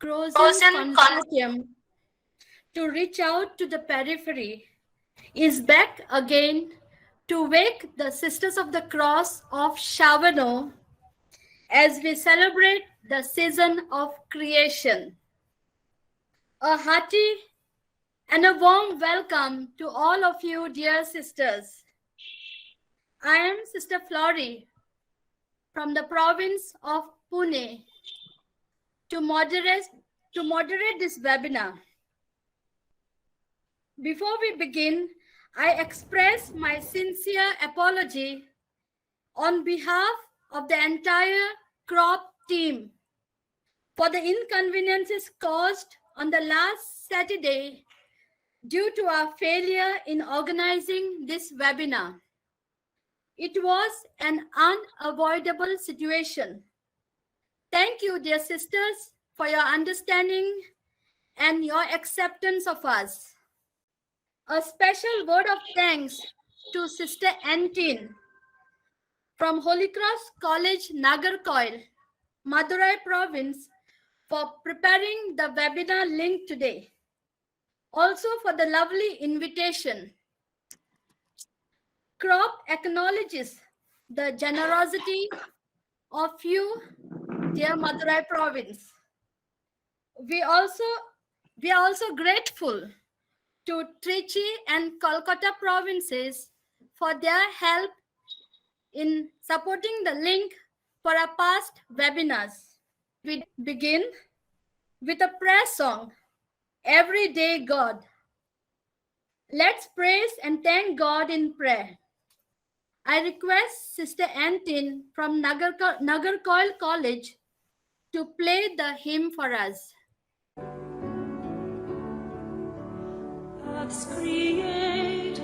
Crossing Consortium to reach out to the periphery is back again to wake the Sisters of the Cross of Chowallur as we celebrate the season of creation. A hearty and a warm welcome to all of you, dear sisters. I am Sister Flori from the province of Pune to moderate this webinar. Before we begin, I express my sincere apology on behalf of the entire CCROP team for the inconveniences caused on the last Saturday due to our failure in organizing this webinar. It was an unavoidable situation. Thank you, dear sisters, for your understanding and your acceptance of us. A special word of thanks to Sister Antin from Holy Cross College, Nagarkoil, Madurai province, for preparing the webinar link today. Also for the lovely invitation. CCROP acknowledges the generosity of you, dear Madurai province. We are also grateful to Trichy and Kolkata provinces for their help in supporting the link for our past webinars. We begin with a prayer song, Everyday God. Let's praise and thank God in prayer. I request Sister Antin from Nagarkoil College to play the hymn for us. Earth's creator,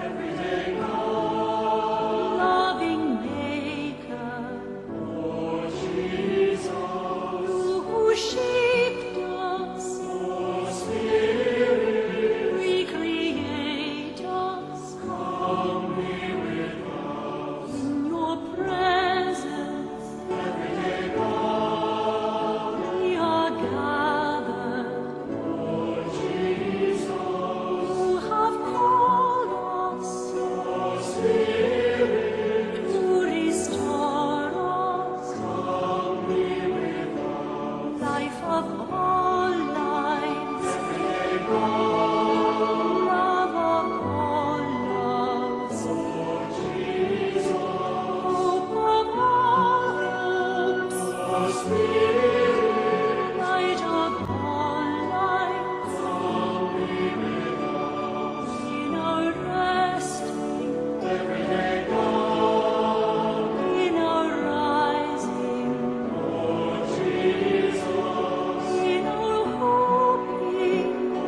everyday God, loving maker, Lord Jesus, who shaped us, O Spirit, recreate us, come be with us, in your presence, everyday God, we are gathered, Lord Jesus. You have called us, O Spirit, to restore us, come be with us, life of all lives, everyday God, love of all loves, Lord Jesus, hope of all hopes, O Spirit, light of all lights, come be with us, in our resting, everyday God, in our rising, Lord Jesus, in our hoping, O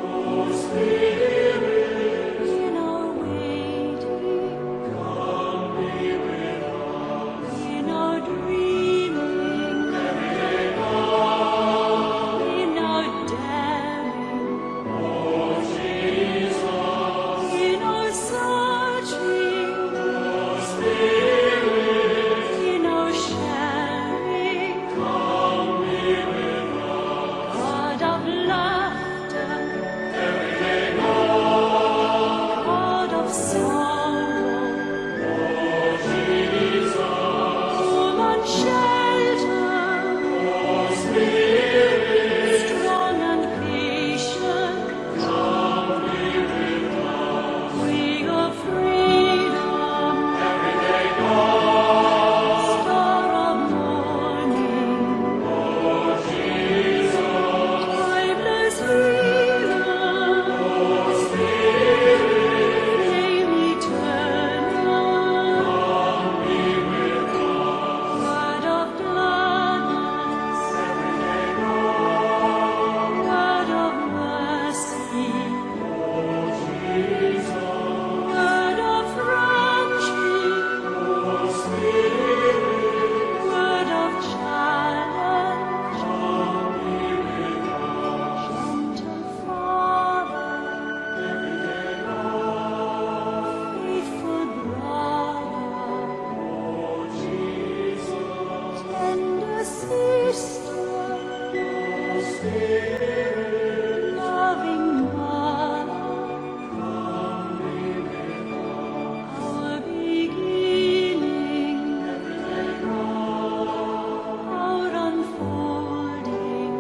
Loving Mother, our beginning, our unfolding,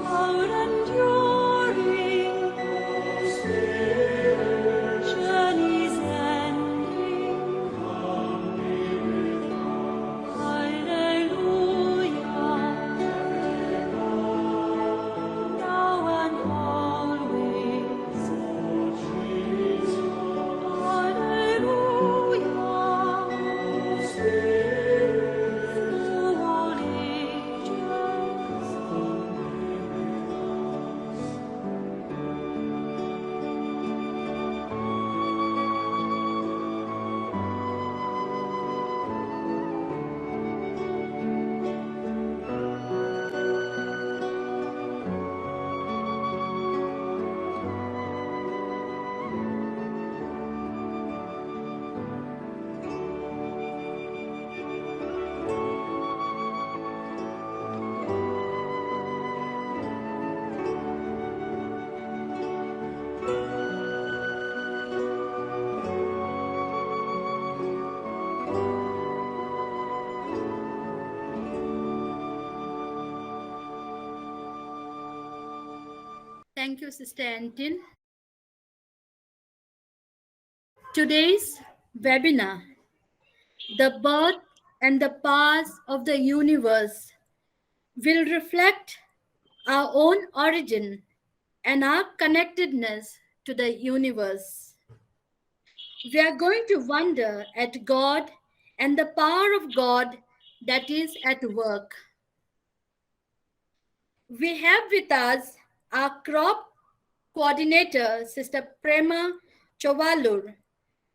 our enduring, journey's ending. Hallelujah, now and always. Hallelujah, through all ages. Thank you, Sister Antin. Today's webinar, The Birth and the Powers of the Universe, will reflect our own origin and our connectedness to the universe. We are going to wonder at God and the power of God that is at work. We have with us our crop coordinator, Sister Prema Chowallur,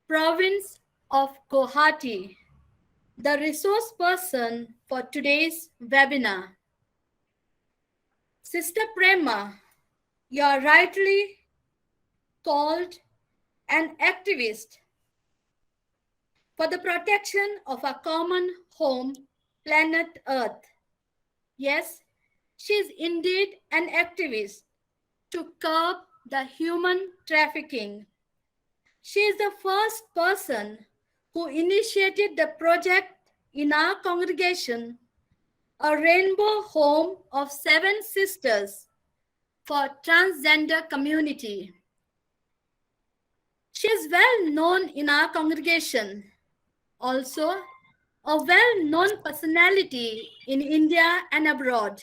province of Guwahati, the resource person for today's webinar. Sister Prema, you are rightly called an activist for the protection of our common home, planet Earth. Yes, she is indeed an activist to curb the human trafficking. She is the first person who initiated the project in our congregation, a rainbow home of 7 sisters for transgender community. She is well known in our congregation, also a well-known personality in India and abroad.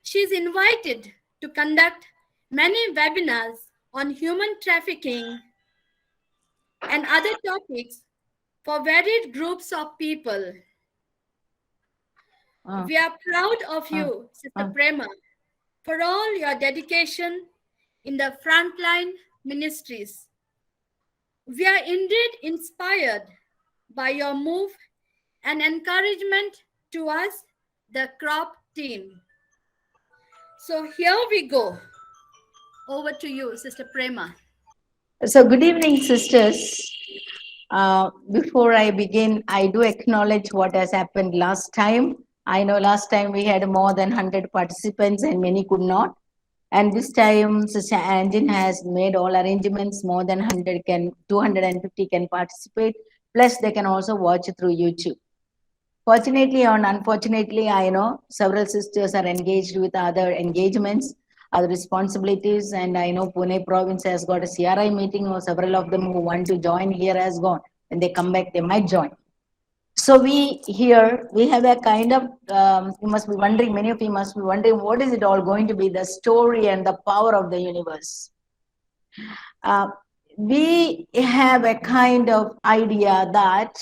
She is invited to conduct many webinars on human trafficking and other topics for varied groups of people. We are proud of you, Sister Prema, for all your dedication in the frontline ministries. We are indeed inspired by your move and encouragement to us, the CROP team. So here we go. Over to you, Sister Prema. So, good evening, sisters. Before I begin, I do acknowledge what has happened last time. I know last time we had more than 100 participants and many could not. And this time, Sister Antin has made all arrangements. More than 250 can participate. Plus, they can also watch through YouTube. Fortunately or unfortunately, I know several sisters are engaged with other engagements, other responsibilities, and I know Pune province has got a CRI meeting, or several of them who want to join here has gone. When they come back, they might join. So we have a kind of, you must be wondering, many of you must be wondering, what is it all going to be, the story and the power of the universe? We have a kind of idea that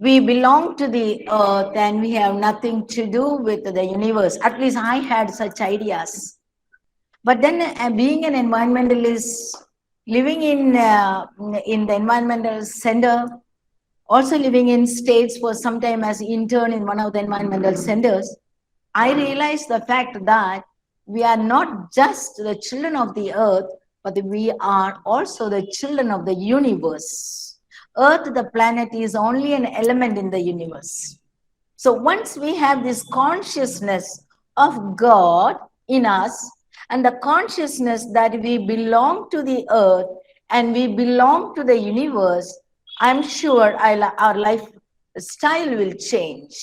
we belong to the earth and we have nothing to do with the universe. At least I had such ideas. But then being an environmentalist, living in the environmental center, also living in States for some time as intern in one of the environmental centers, I realized the fact that we are not just the children of the earth, but we are also the children of the universe. Earth, the planet, is only an element in the universe. So once we have this consciousness of God in us and the consciousness that we belong to the earth and we belong to the universe, I'm sure our lifestyle will change.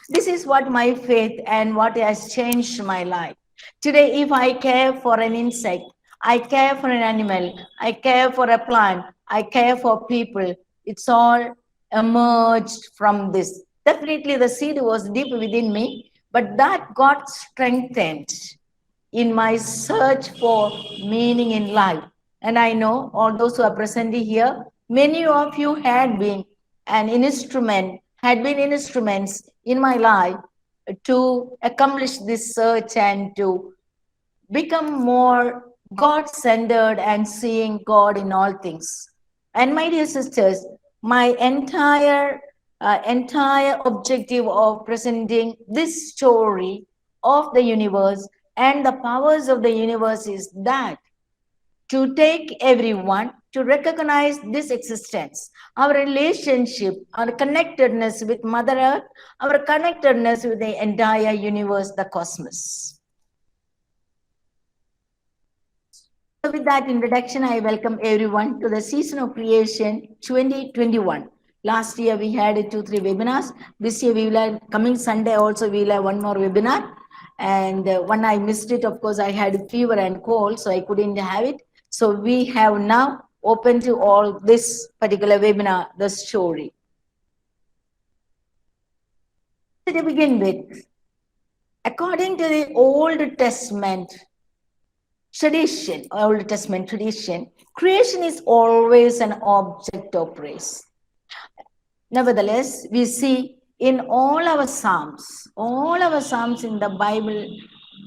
This is what my faith and what has changed my life. Today, if I care for an insect, I care for an animal, I care for a plant, I care for people, it's all emerged from this. Definitely, the seed was deep within me, but that got strengthened in my search for meaning in life. And I know all those who are present here, many of you had been instruments in my life to accomplish this search and to become more God centered and seeing God in all things. And my dear sisters, my entire objective of presenting this story of the universe and the powers of the universe is that to take everyone to recognize this existence, our relationship, our connectedness with Mother Earth, our connectedness with the entire universe, the cosmos. So with that introduction, I welcome everyone to the Season of Creation 2021. Last year we had 2-3 webinars. This year we will have, coming Sunday also we will have one more webinar. And when I missed it, of course, I had fever and cold, so I couldn't have it. So we have now open to all this particular webinar, the story. To begin with, according to the Old Testament tradition, creation is always an object of praise. Nevertheless, we see in all our Psalms in the Bible,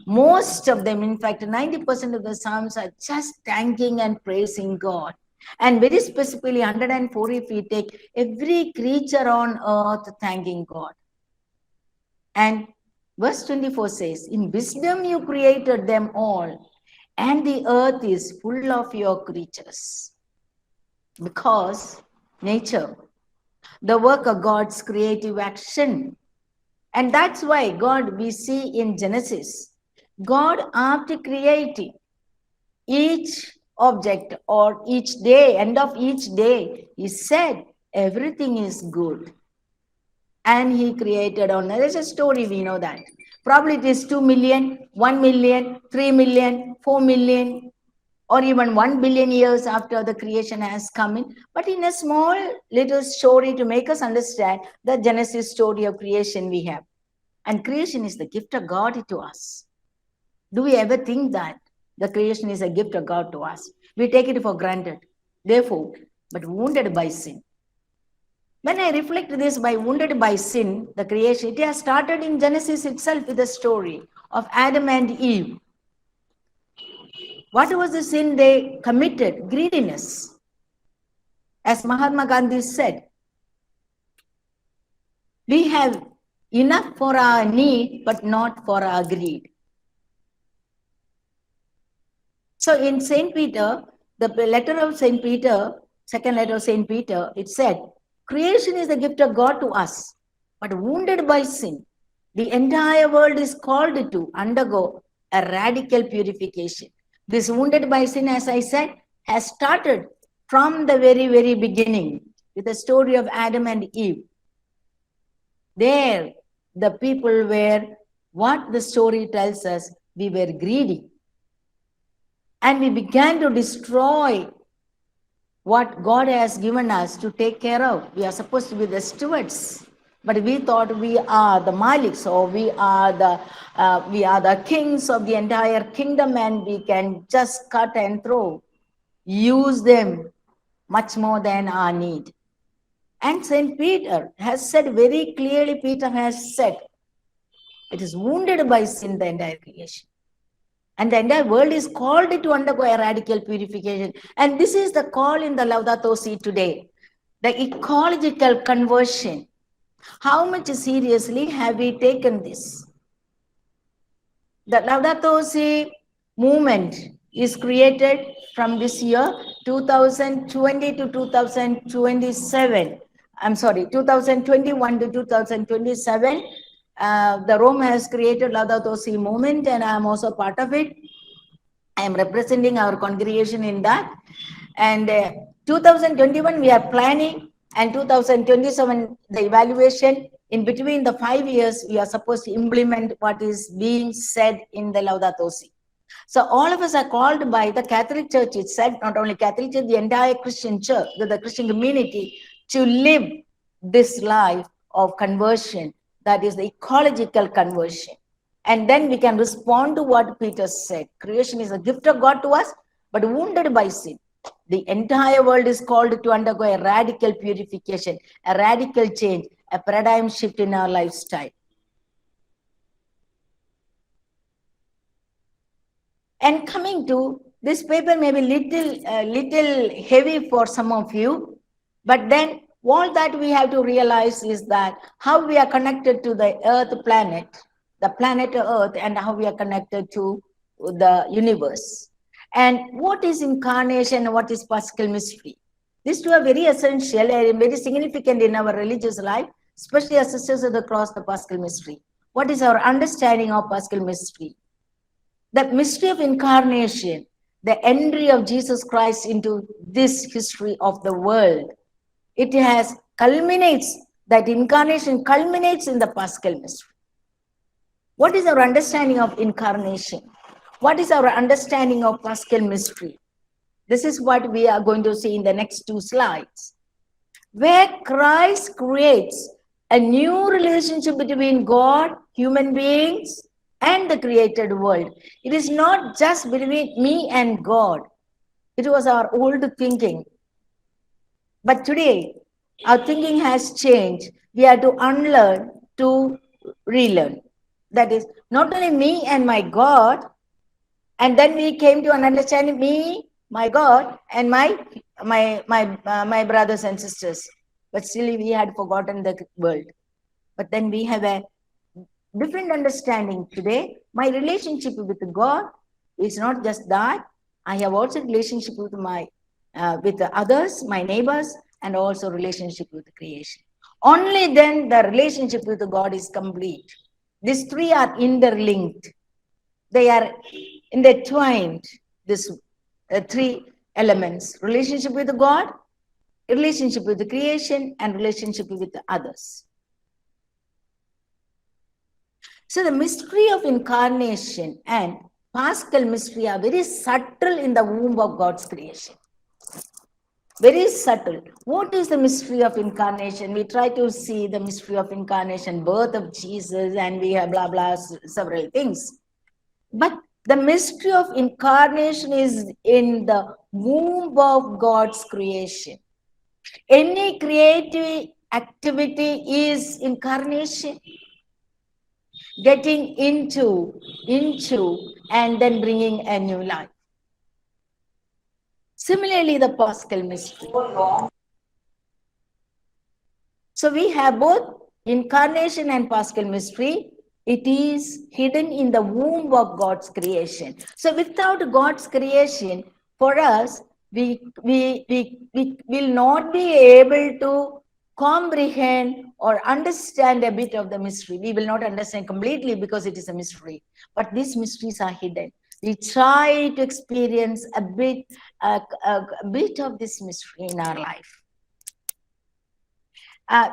most of them, in fact, 90% of the Psalms are just thanking and praising God. And very specifically, 104, if we take every creature on earth thanking God. And verse 24 says, in wisdom you created them all, and the earth is full of your creatures. Because nature, the work of God's creative action. And that's why God, we see in Genesis, God, after creating each object or each day, end of each day, he said, everything is good. And he created on, there's a story, we know that. Probably it is 2 million, 1 million, 3 million, 4 million, or even 1 billion years after the creation has come in. But in a small little story to make us understand the Genesis story of creation we have. And creation is the gift of God to us. Do we ever think that the creation is a gift of God to us? We take it for granted. Therefore, but wounded by sin. When I reflect this by wounded by sin, the creation, it has started in Genesis itself with the story of Adam and Eve. What was the sin they committed? Greediness. As Mahatma Gandhi said, we have enough for our need, but not for our greed. So in St. Peter, the letter of St. Peter, second letter of St. Peter, it said, creation is the gift of God to us, but wounded by sin, the entire world is called to undergo a radical purification. This wounded by sin, as I said, has started from the very, very beginning with the story of Adam and Eve. There, the people were, what the story tells us, we were greedy. And we began to destroy what God has given us to take care of. We are supposed to be the stewards. But we thought we are the Maliks, or we are the kings of the entire kingdom, and we can just cut and throw, use them much more than our need. And St. Peter has said very clearly, Peter has said, it is wounded by sin, the entire creation. And the entire world is called to undergo a radical purification. And this is the call in the Laudato Si today, the ecological conversion. How much seriously have we taken this? The Laudato Si movement is created from this year 2020 to 2027. I'm sorry, 2021 to 2027, the Rome has created Laudato Si movement, and I am also part of it. I am representing our congregation in that. And 2021, we are planning, and 2027, the evaluation. In between the 5 years, we are supposed to implement what is being said in the Laudato Si. So all of us are called by the Catholic Church itself, not only Catholic Church, the entire Christian church, the Christian community, to live this life of conversion, that is the ecological conversion. And then we can respond to what Peter said. Creation is a gift of God to us, but wounded by sin. The entire world is called to undergo a radical purification, a radical change, a paradigm shift in our lifestyle. And coming to this paper may be little heavy for some of you, but then all that we have to realize is that how we are connected to the Earth planet, the planet Earth, and how we are connected to the universe. And what is incarnation and what is Paschal mystery? These two are very essential and very significant in our religious life, especially as sisters of the cross, the Paschal mystery. What is our understanding of Paschal mystery? The mystery of incarnation, the entry of Jesus Christ into this history of the world, it has culminates, that incarnation culminates in the Paschal mystery. What is our understanding of incarnation? What is our understanding of Paschal mystery? This is what we are going to see in the next two slides, where Christ creates a new relationship between God, human beings, and the created world. It is not just between me and God. It was our old thinking. But today, our thinking has changed. We have to unlearn to relearn. That is, not only me and my God, and then we came to an understanding, me, my God, and my brothers and sisters. But still, we had forgotten the world. But then we have a different understanding today. My relationship with God is not just that. I have also relationship with with the others, my neighbors, and also relationship with the creation. Only then the relationship with God is complete. These three are interlinked. They are intertwined. These three elements: relationship with God, relationship with the creation, and relationship with the others. So the mystery of incarnation and Paschal mystery are very subtle in the womb of God's creation. Very subtle. What is the mystery of incarnation? We try to see the mystery of incarnation, birth of Jesus, and we have blah, blah, several things. But the mystery of incarnation is in the womb of God's creation. Any creative activity is incarnation. Getting into, and then bringing a new life. Similarly, the Paschal mystery. So we have both incarnation and Paschal mystery. It is hidden in the womb of God's creation. So without God's creation, for us, we will not be able to comprehend or understand a bit of the mystery. We will not understand completely because it is a mystery, but these mysteries are hidden. We try to experience a bit of this mystery in our life.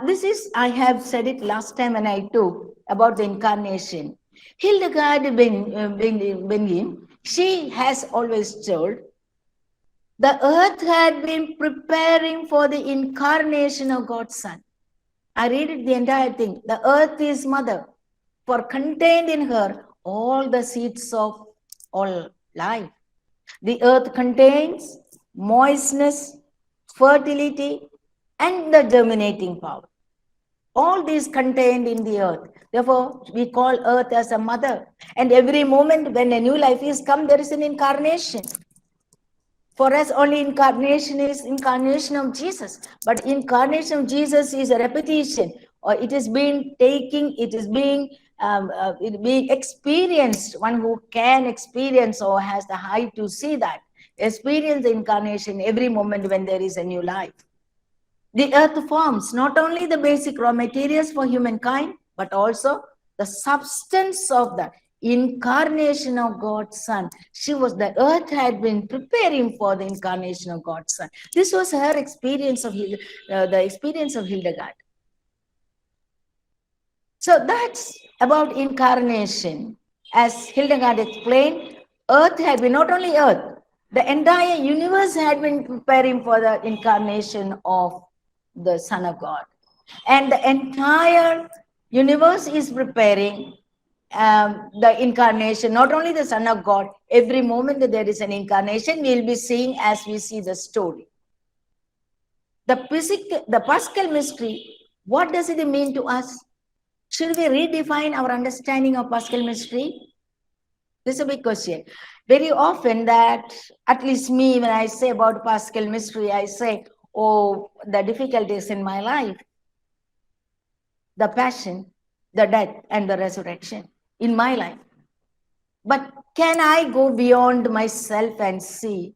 This is, I have said it last time when I took about the incarnation. Hildegard Bengin, she has always told, the earth had been preparing for the incarnation of God's Son. I read it the entire thing. The earth is mother, for contained in her all the seeds of all life. The earth contains moistness, fertility, and the germinating power. All these contained in the earth. Therefore, we call earth as a mother. And every moment when a new life is come, there is an incarnation. For us, only incarnation is incarnation of Jesus. But incarnation of Jesus is a repetition, or it is being taking, it is being experienced. One who can experience or has the eye to see that, experience the incarnation every moment when there is a new life. The earth forms not only the basic raw materials for humankind, but also the substance of the incarnation of God's Son. The earth had been preparing for the incarnation of God's Son. This was her experience of the experience of Hildegard. So that's about incarnation. As Hildegard explained, earth had been, not only earth, the entire universe had been preparing for the incarnation of the Son of God. And the entire universe is preparing the incarnation, not only the Son of God. Every moment that there is an incarnation, we'll be seeing as we see the story. The Paschal mystery, what does it mean to us? Should we redefine our understanding of Paschal mystery? This is a big question. Very often that, at least me, when I say about Paschal mystery, I say, oh, the difficulties in my life, the passion, the death, and the resurrection in my life. But can I go beyond myself and see?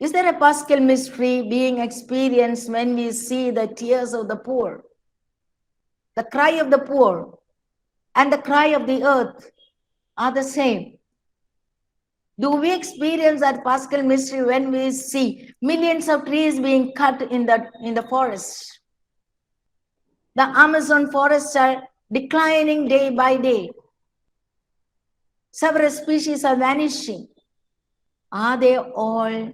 Is there a Paschal mystery being experienced when we see the tears of the poor, the cry of the poor, and the cry of the earth are the same? Do we experience that Paschal mystery when we see millions of trees being cut in the forest? The Amazon forests are declining day by day. Several species are vanishing. Are they all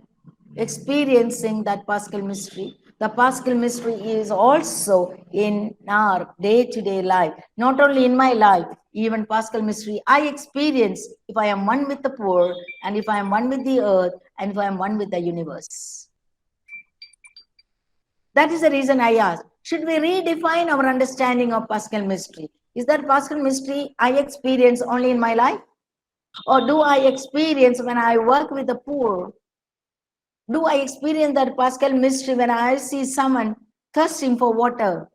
experiencing that Paschal mystery? The Paschal mystery is also in our day-to-day life. Not only in my life, even Paschal mystery I experience if I am one with the poor, and if I am one with the earth, and if I am one with the universe. That is the reason I ask, should we redefine our understanding of Paschal mystery? Is that Paschal mystery I experience only in my life? Or do I experience when I work with the poor? Do I experience that Paschal mystery when I see someone thirsting for water?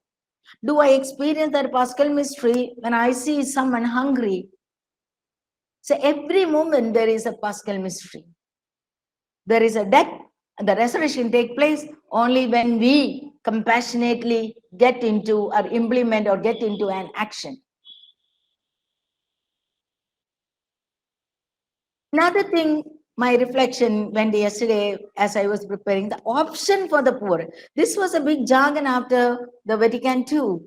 Do I experience that Paschal mystery when I see someone hungry? So every moment there is a Paschal mystery. There is a death, and the resurrection take place only when we compassionately get into or implement or get into an action. Another thing, my reflection went yesterday as I was preparing, the option for the poor. This was a big jargon after the Vatican II.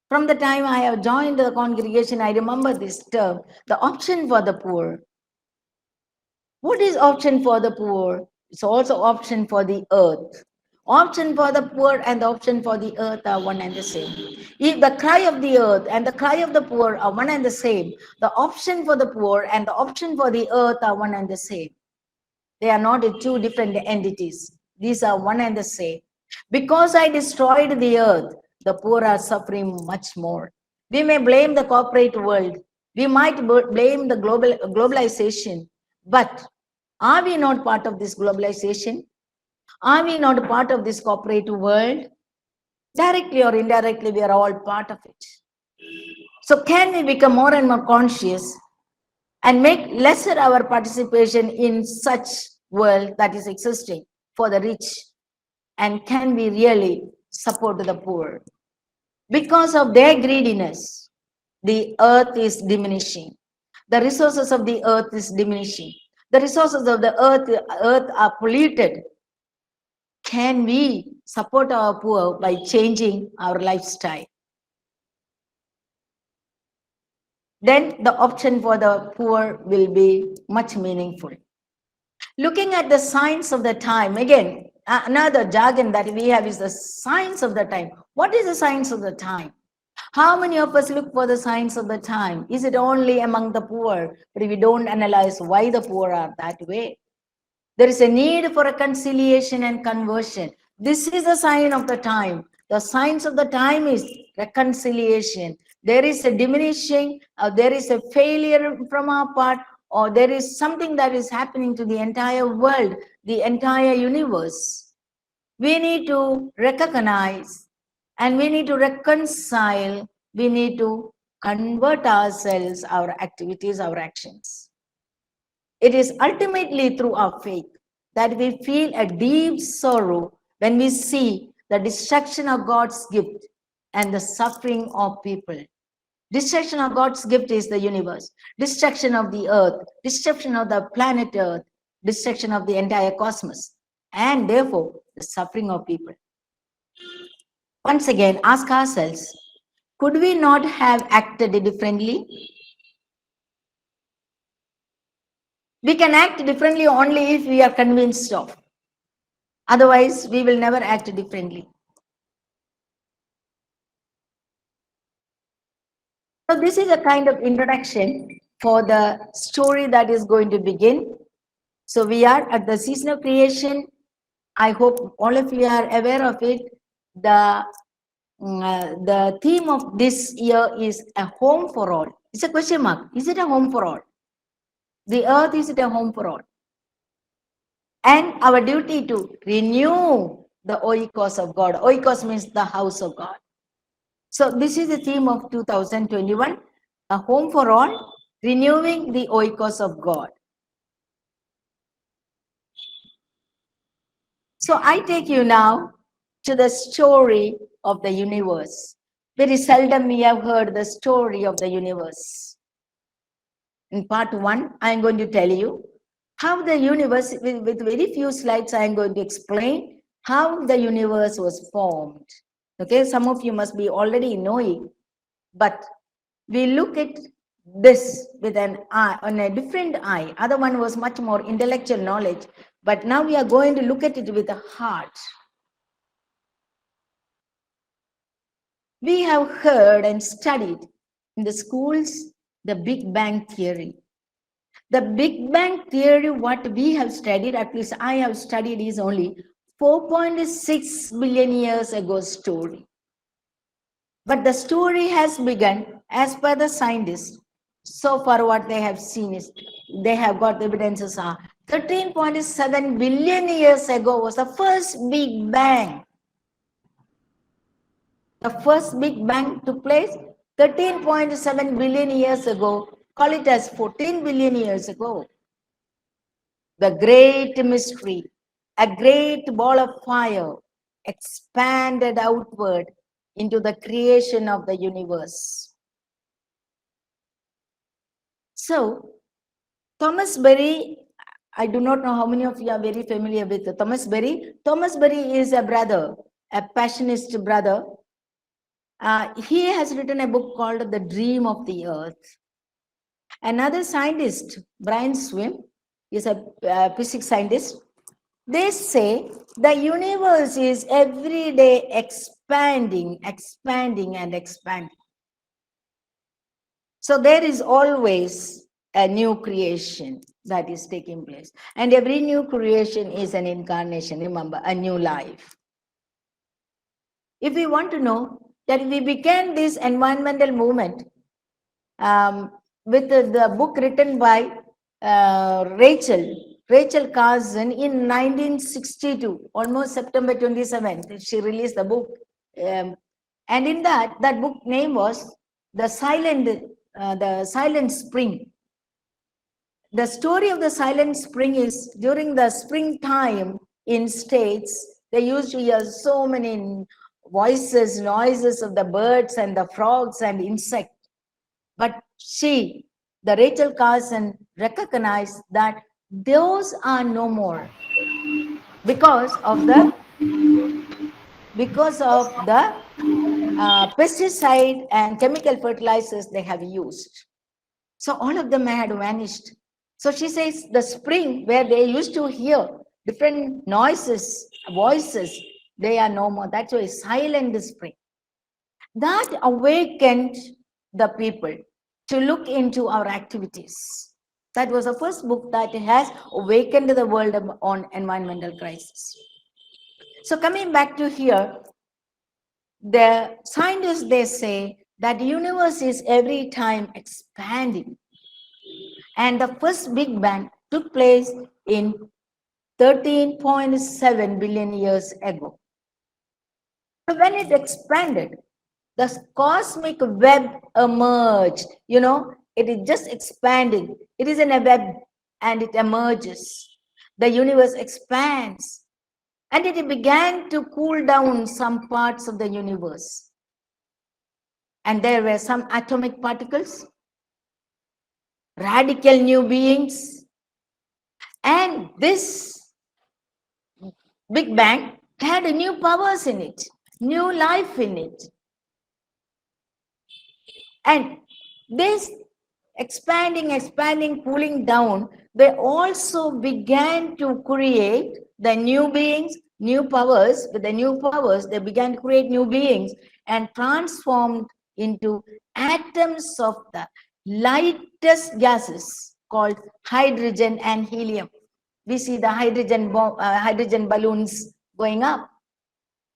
From the time I have joined the congregation, I remember this term, the option for the poor. What is option for the poor? It's also option for the earth. Option for the poor and the option for the earth are one and the same. If the cry of the earth and the cry of the poor are one and the same, the option for the poor and the option for the earth are one and the same. They are not two different entities. These are one and the same. Because I destroyed the earth, the poor are suffering much more. We may blame the corporate world. We might blame the globalization. But are we not part of this globalization? Are we not part of this corporate world? Directly or indirectly, we are all part of it. So can we become more and more conscious and make lesser our participation in such world that is existing for the rich? And can we really support the poor? Because of their greediness, the earth is diminishing. The resources of the earth is diminishing. The resources of the earth are polluted. Can we support our poor by changing our lifestyle? Then the option for the poor will be much meaningful. Looking at the signs of the time, again, another jargon that we have is the signs of the time. What is the signs of the time? How many of us look for the signs of the time? Is it only among the poor? But we don't analyze why the poor are that way. There is a need for reconciliation and conversion. This is a sign of the time. The signs of the time is reconciliation. There is a diminishing, there is a failure from our part, or there is something that is happening to the entire world, the entire universe. We need to recognize and we need to reconcile. We need to convert ourselves, our activities, our actions. It is ultimately through our faith that we feel a deep sorrow when we see the destruction of God's gift and the suffering of people. Destruction of God's gift is the universe. Destruction of the earth. Destruction of the planet earth. Destruction of the entire cosmos. And therefore, the suffering of people. Once again, ask ourselves, could we not have acted differently? We can act differently only if we are convinced of. Otherwise, we will never act differently. So this is a kind of introduction for the story that is going to begin. So we are at the season of creation. I hope all of you are aware of it. The theme of this year is a home for all. It's a question mark. Is it a home for all? The earth, is it a home for all? And our duty to renew the oikos of God. Oikos means the house of God. So this is the theme of 2021, a home for all, renewing the oikos of God. So I take you now to the story of the universe. Very seldom we have heard the story of the universe. In part 1, I am going to tell you how the universe, with very few slides, I am going to explain how the universe was formed. Okay, some of you must be already knowing, but we look at this with an eye, on a different eye. Other one was much more intellectual knowledge, but now we are going to look at it with a heart. We have heard and studied in the schools the Big Bang Theory. The Big Bang Theory, what we have studied, at least I have studied, is only 4.6 billion years ago story. But the story has begun, as per the scientists. So far what they have seen is, they have got evidences are 13.7 billion years ago was the first Big Bang. The first Big Bang took place 13.7 billion years ago. Call it as 14 billion years ago. The great mystery, a great ball of fire expanded outward into the creation of the universe. So, Thomas Berry, I do not know how many of you are very familiar with Thomas Berry. Thomas Berry is a brother, a passionist brother. He has written a book called The Dream of the Earth. Another scientist, Brian Swim, is a physics scientist. They say the universe is every day expanding, expanding, and expanding. So there is always a new creation that is taking place. And every new creation is an incarnation, remember, a new life. If we want to know that we began this environmental movement with the book written by Rachel Carson in 1962, almost September 27th, she released the book. And in that book name was The Silent Spring. The story of the Silent Spring is during the springtime in States, they used to hear so many voices, noises of the birds and the frogs and insects. But the Rachel Carson, recognized that those are no more because of the pesticide and chemical fertilizers they have used. So all of them had vanished. So she says the spring where they used to hear different noises, voices, they are no more. That's why silent spring. That awakened the people to look into our activities. That was the first book that has awakened the world on environmental crisis. So coming back to here, the scientists, they say that the universe is every time expanding. And the first Big Bang took place in 13.7 billion years ago. So when it expanded, the cosmic web emerged. You know, it is just expanding. It is in a web and it emerges. The universe expands. And it began to cool down some parts of the universe. And there were some atomic particles, radical new beings, and this Big Bang had new powers in it, new life in it. And this expanding, cooling down, they also began to create the new beings, new powers. With the new powers, they began to create new beings and transformed into atoms of the lightest gases called hydrogen and helium. We see the hydrogen balloons going up.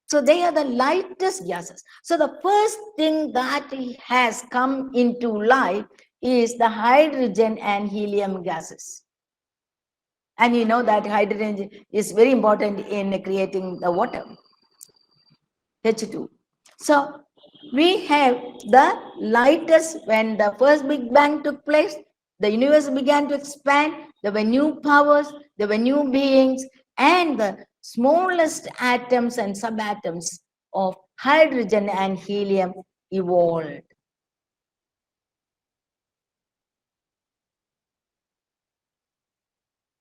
So they are the lightest gases. So the first thing that has come into life is the hydrogen and helium gases. And you know that hydrogen is very important in creating the water, H2. So we have the lightest, when the first Big Bang took place, the universe began to expand, there were new powers, there were new beings, and the smallest atoms and subatoms of hydrogen and helium evolved.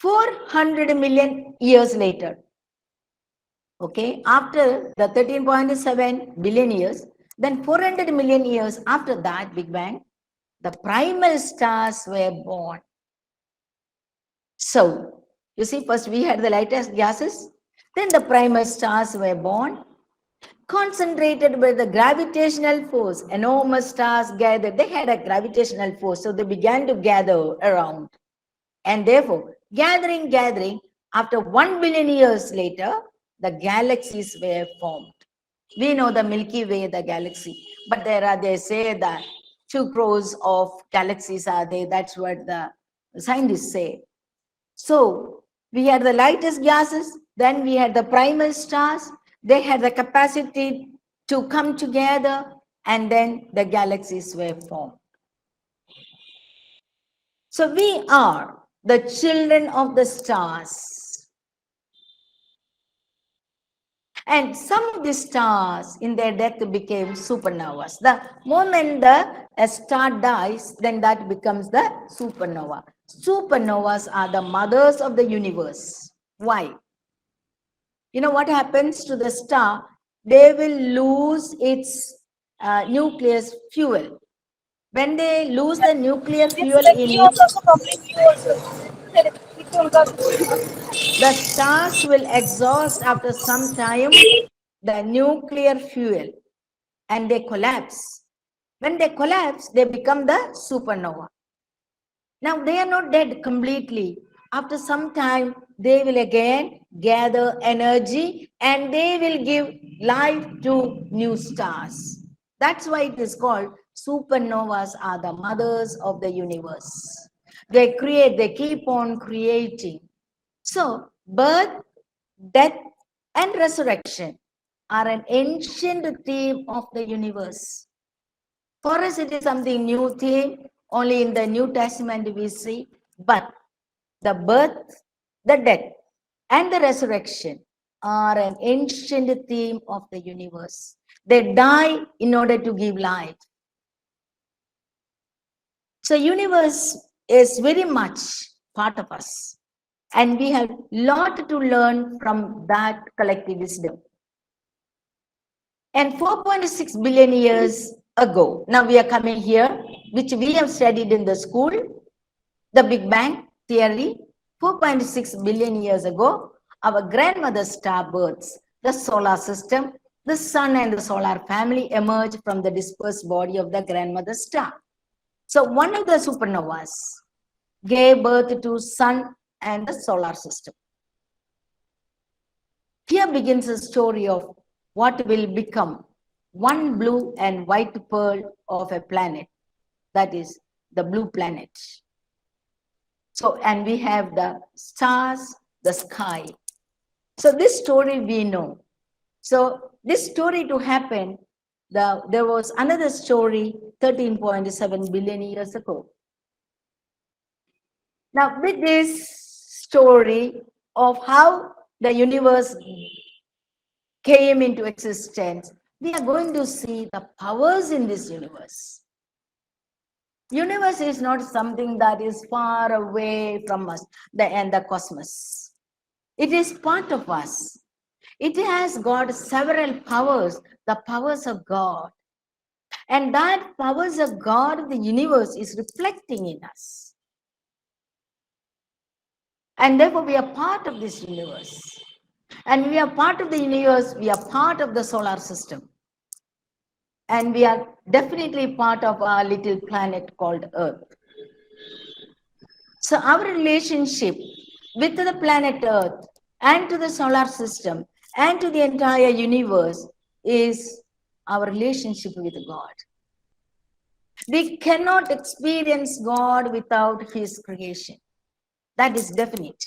400 million years later, okay, after the 13.7 billion years, then 400 million years after that Big Bang, the primal stars were born. So, you see, first we had the lightest gases, then the primal stars were born, concentrated by the gravitational force. Enormous stars gathered, they had a gravitational force, so they began to gather around. And therefore, gathering, after 1 billion years later, the galaxies were formed. We know the Milky Way, the galaxy, but they say that 2 crores of galaxies are there. That's what the scientists say. So we had the lightest gases, then we had the primal stars. They had the capacity to come together, and then the galaxies were formed. So we are the children of the stars. And some of the stars in their death became supernovas. The moment a star dies, then that becomes the supernova. Supernovas are the mothers of the universe. Why? You know what happens to the star? They will lose its nucleus fuel. When they lose the nuclear fuel in it, the stars will exhaust after some time the nuclear fuel and they collapse. When they collapse, they become the supernova. Now, they are not dead completely. After some time, they will again gather energy and they will give life to new stars. That's why it is called supernovas are the mothers of the universe. They create, they keep on creating. So, birth, death, and resurrection are an ancient theme of the universe. For us, it is something new theme. Only in the New Testament we see. But the birth, the death, and the resurrection are an ancient theme of the universe. They die in order to give life. So universe is very much part of us. And we have a lot to learn from that collective wisdom. And 4.6 billion years ago, now we are coming here, which we have studied in the school, the Big Bang theory. 4.6 billion years ago, our grandmother star births, the solar system, the sun and the solar family emerged from the dispersed body of the grandmother star. So one of the supernovas gave birth to sun and the solar system. Here begins the story of what will become one blue and white pearl of a planet, that is the blue planet. So, and we have the stars, the sky. So this story we know. So this story to happen, there was another story 13.7 billion years ago. Now with this story of how the universe came into existence, we are going to see the powers in this universe. Universe is not something that is far away from us, and the cosmos. It is part of us. It has got several powers, the powers of God. And that powers of God of the universe is reflecting in us. And therefore, we are part of this universe. And we are part of the universe, we are part of the solar system. And we are definitely part of our little planet called Earth. So our relationship with the planet Earth and to the solar system and to the entire universe is our relationship with God. We cannot experience God without His creation. That is definite.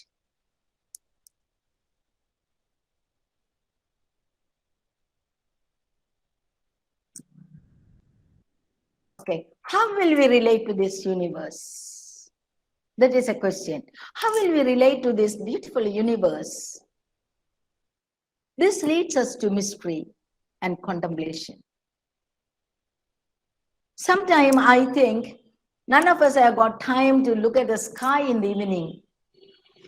Okay, how will we relate to this universe? That is a question. How will we relate to this beautiful universe? This leads us to mystery and contemplation. Sometime I think none of us have got time to look at the sky in the evening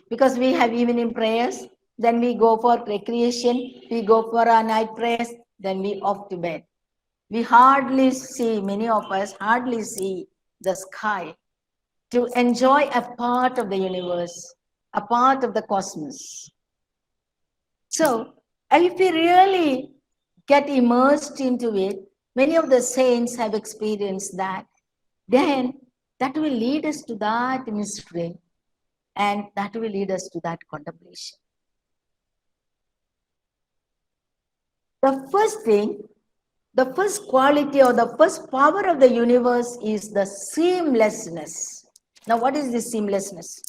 because we have evening prayers, then we go for recreation, we go for our night prayers, then we off to bed. We hardly see, many of us hardly see the sky to enjoy a part of the universe, a part of the cosmos. So, if we really get immersed into it, many of the saints have experienced that, then that will lead us to that mystery and that will lead us to that contemplation. The first thing, the first quality or the first power of the universe is the seamlessness. Now, what is this seamlessness?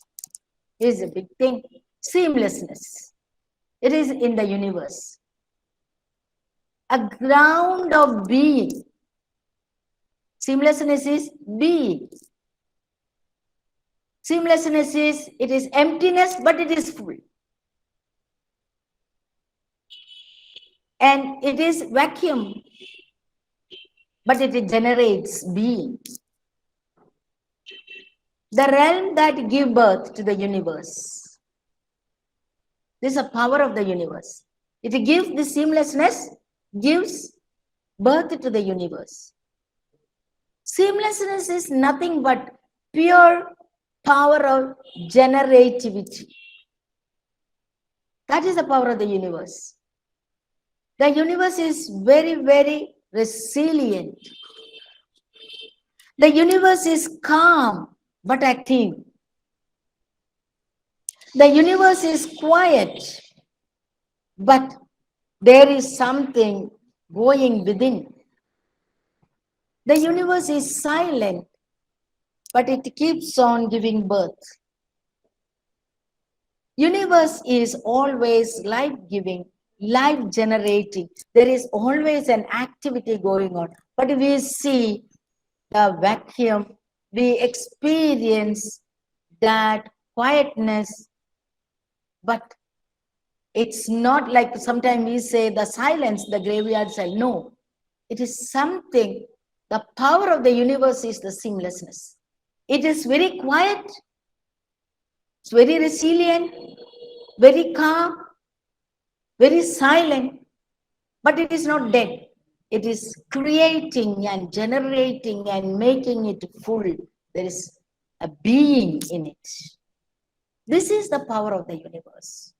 Is a big thing. Seamlessness. It is in the universe. A ground of being. Seamlessness is being. Seamlessness is, it is emptiness, but it is full. And it is vacuum, but it generates being. The realm that gives birth to the universe. This is a power of the universe. It gives the seamlessness, gives birth to the universe. Seamlessness is nothing but pure power of generativity. That is the power of the universe. The universe is very, very resilient. The universe is calm but active. The universe is quiet, but there is something going within. The universe is silent, but it keeps on giving birth. Universe is always life-giving, life-generating. There is always an activity going on. But we see the vacuum, we experience that quietness, but it's not like sometimes we say the silence, the graveyard silence. No, it is something. The power of the universe is the seamlessness. It is very quiet, it's very resilient, very calm, very silent, but it is not dead. It is creating and generating and making it full. There is a being in it. This is the power of the universe.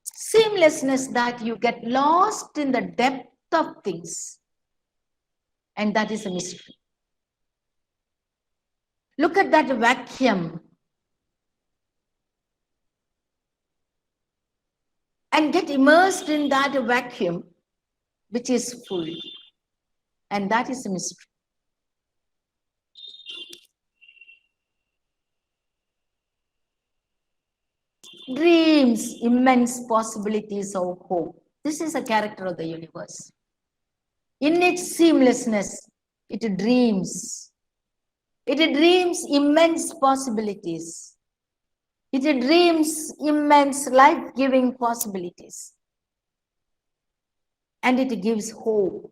Seamlessness, that you get lost in the depth of things. And that is a mystery. Look at that vacuum. And get immersed in that vacuum, which is full. And that is a mystery. Dreams, immense possibilities of hope. This is a character of the universe. In its seamlessness, it dreams. It dreams immense possibilities. It dreams immense life-giving possibilities. And it gives hope.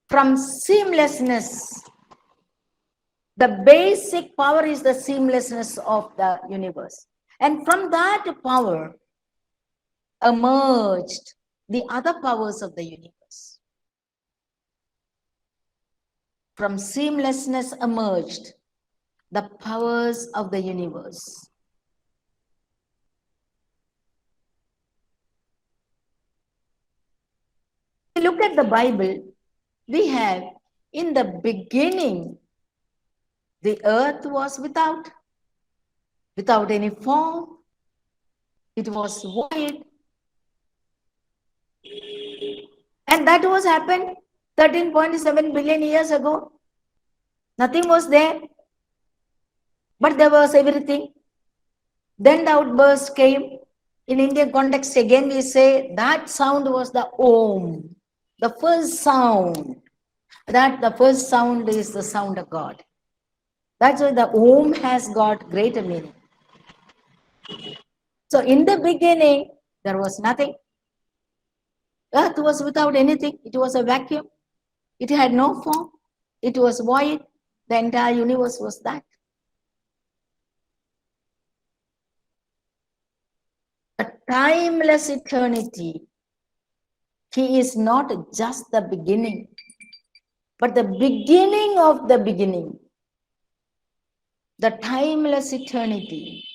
From seamlessness, the basic power is the seamlessness of the universe. And from that power emerged the other powers of the universe. From seamlessness emerged the powers of the universe. If we look at the Bible, we have in the beginning, the earth was without any form. It was void. And that was happened 13.7 billion years ago. Nothing was there, but there was everything. Then the outburst came. In Indian context, again we say that sound was the Om, the first sound. That the first sound is the sound of God. That's why the Om has got greater meaning. So in the beginning, there was nothing. Earth was without anything. It was a vacuum. It had no form. It was void. The entire universe was that. A timeless eternity. He is not just the beginning, but the beginning of the beginning. The timeless eternity.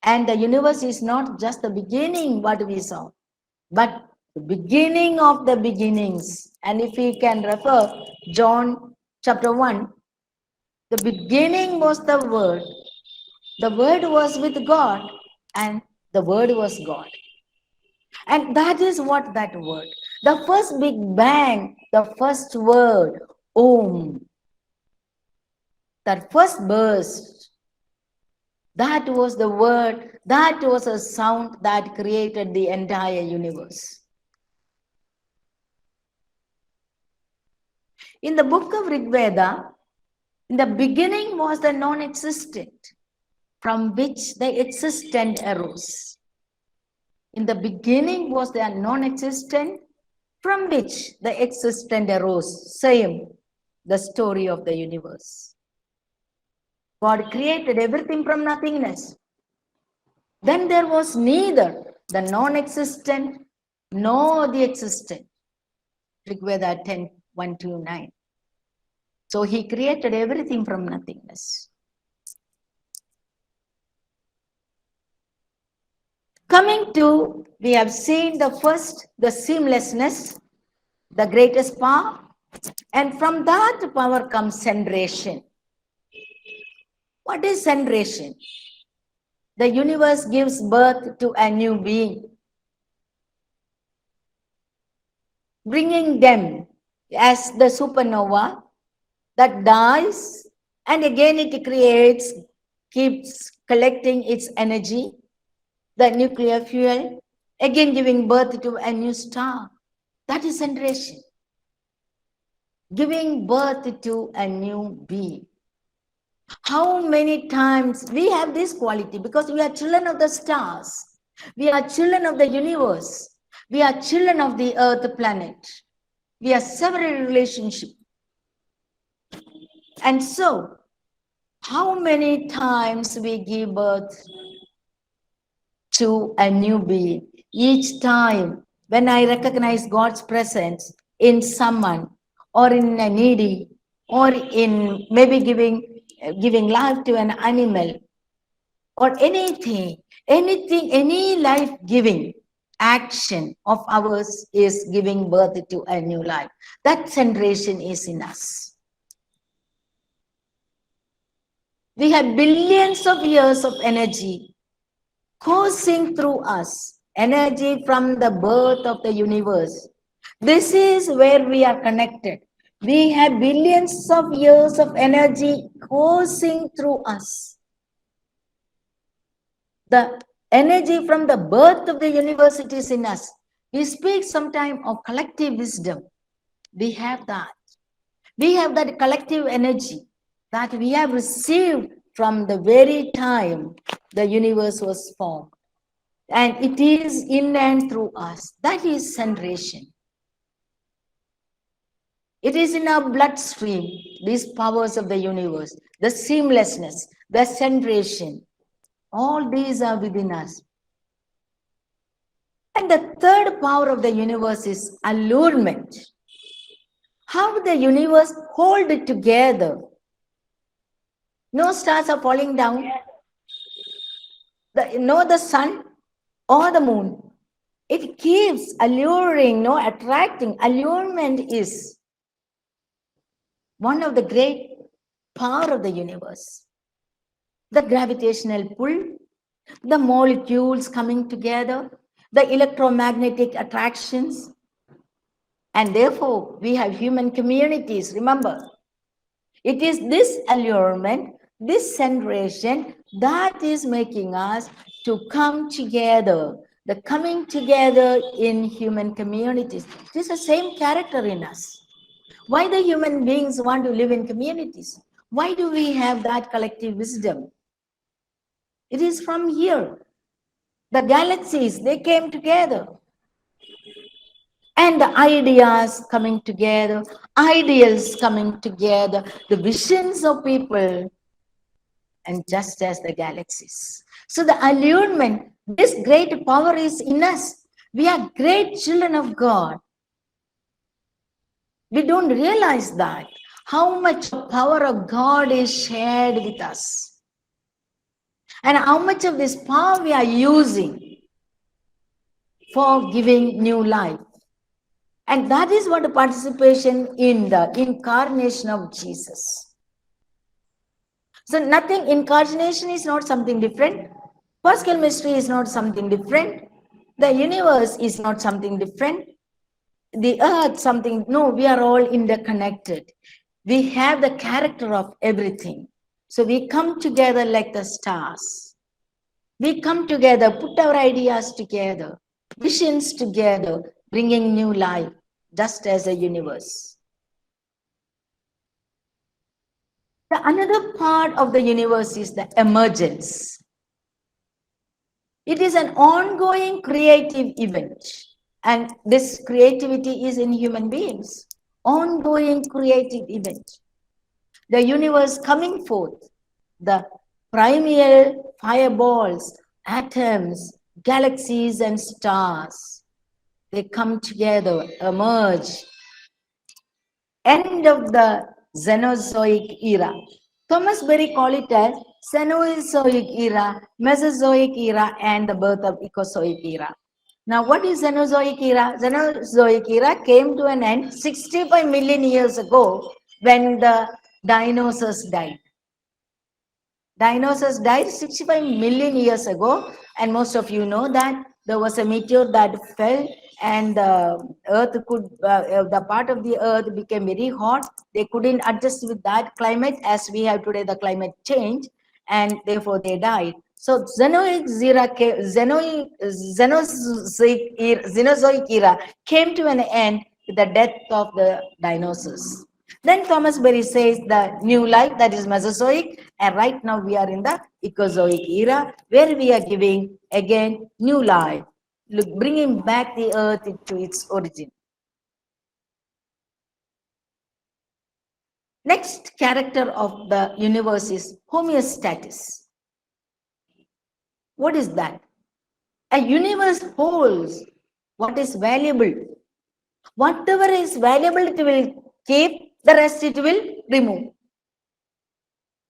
And the universe is not just the beginning, what we saw, but the beginning of the beginnings. And if we can refer John chapter 1, the beginning was the Word was with God, and the Word was God. And that is what that word, the first big bang, the first word, Om, that first burst, that was the word, that was a sound that created the entire universe. In the book of Rig Veda, in the beginning was the non-existent, from which the existent arose. In the beginning was the non-existent, from which the existent arose. Same, the story of the universe. God created everything from nothingness. Then there was neither the non-existent nor the existent. Rig Veda 10, 1 to 9. So he created everything from nothingness. Coming to, we have seen the first, the seamlessness, the greatest power, and from that power comes generation. What is generation? The universe gives birth to a new being, bringing them as the supernova that dies, and again it creates, keeps collecting its energy, the nuclear fuel, again giving birth to a new star. That is generation. Giving birth to a new being. How many times we have this quality, because we are children of the stars. We are children of the universe. We are children of the earth planet. We are several relationships. And so, how many times we give birth to a new being? Each time when I recognize God's presence in someone, or in a needy, or in maybe giving life to an animal, or anything, any life-giving action of ours is giving birth to a new life. That generation is in us. We have billions of years of energy coursing through us, energy from the birth of the universe. This is where we are connected. We have billions of years of energy coursing through us. The energy from the birth of the universe, it is in us. We speak sometimes of collective wisdom. We have that. We have that collective energy that we have received from the very time the universe was formed. And it is in and through us. That is generation. It is in our bloodstream, these powers of the universe, the seamlessness, the generation. All these are within us. And the third power of the universe is allurement. How the universe hold it together. No stars are falling down. The sun or the moon. It keeps alluring, no attracting. Allurement is one of the great power of the universe. The gravitational pull, the molecules coming together, the electromagnetic attractions. And therefore, we have human communities. Remember, it is this allurement, this generation that is making us to come together. The coming together in human communities. It is the same character in us. Why the human beings want to live in communities? Why do we have that collective wisdom? It is from here. The galaxies, they came together. And the ideas coming together, ideals coming together, the visions of people, and just as the galaxies. So the allurement, this great power is in us. We are great children of God. We don't realize that, how much power of God is shared with us. And how much of this power we are using for giving new life. And that is what the participation in the incarnation of Jesus. So nothing, incarnation is not something different. Paschal mystery is not something different. The universe is not something different. The earth, something, no, we are all interconnected. We have the character of everything. So we come together like the stars. We come together, put our ideas together, visions together, bringing new life, just as a universe. Another part of the universe is the emergence. It is an ongoing creative event. And this creativity is in human beings. Ongoing creative event. The universe coming forth. The primeval fireballs, atoms, galaxies and stars. They come together, emerge. End of the Cenozoic era. Thomas Berry called it as Cenozoic era, Mesozoic era, and the birth of Ecozoic era. Now, what is Cenozoic era? Cenozoic era came to an end 65 million years ago when the dinosaurs died. Dinosaurs died 65 million years ago, and most of you know that there was a meteor that fell and the earth could, the part of the earth became very hot. They couldn't adjust with that climate as we have today, the climate change, and therefore they died. So Cenozoic era came to an end with the death of the dinosaurs. Then Thomas Berry says the new life, that is Mesozoic, and right now we are in the Ecozoic era where we are giving again new life, bringing back the earth to its origin. Next character of the universe is homeostasis. What is that? A universe holds what is valuable. Whatever is valuable, it will keep, the rest it will remove.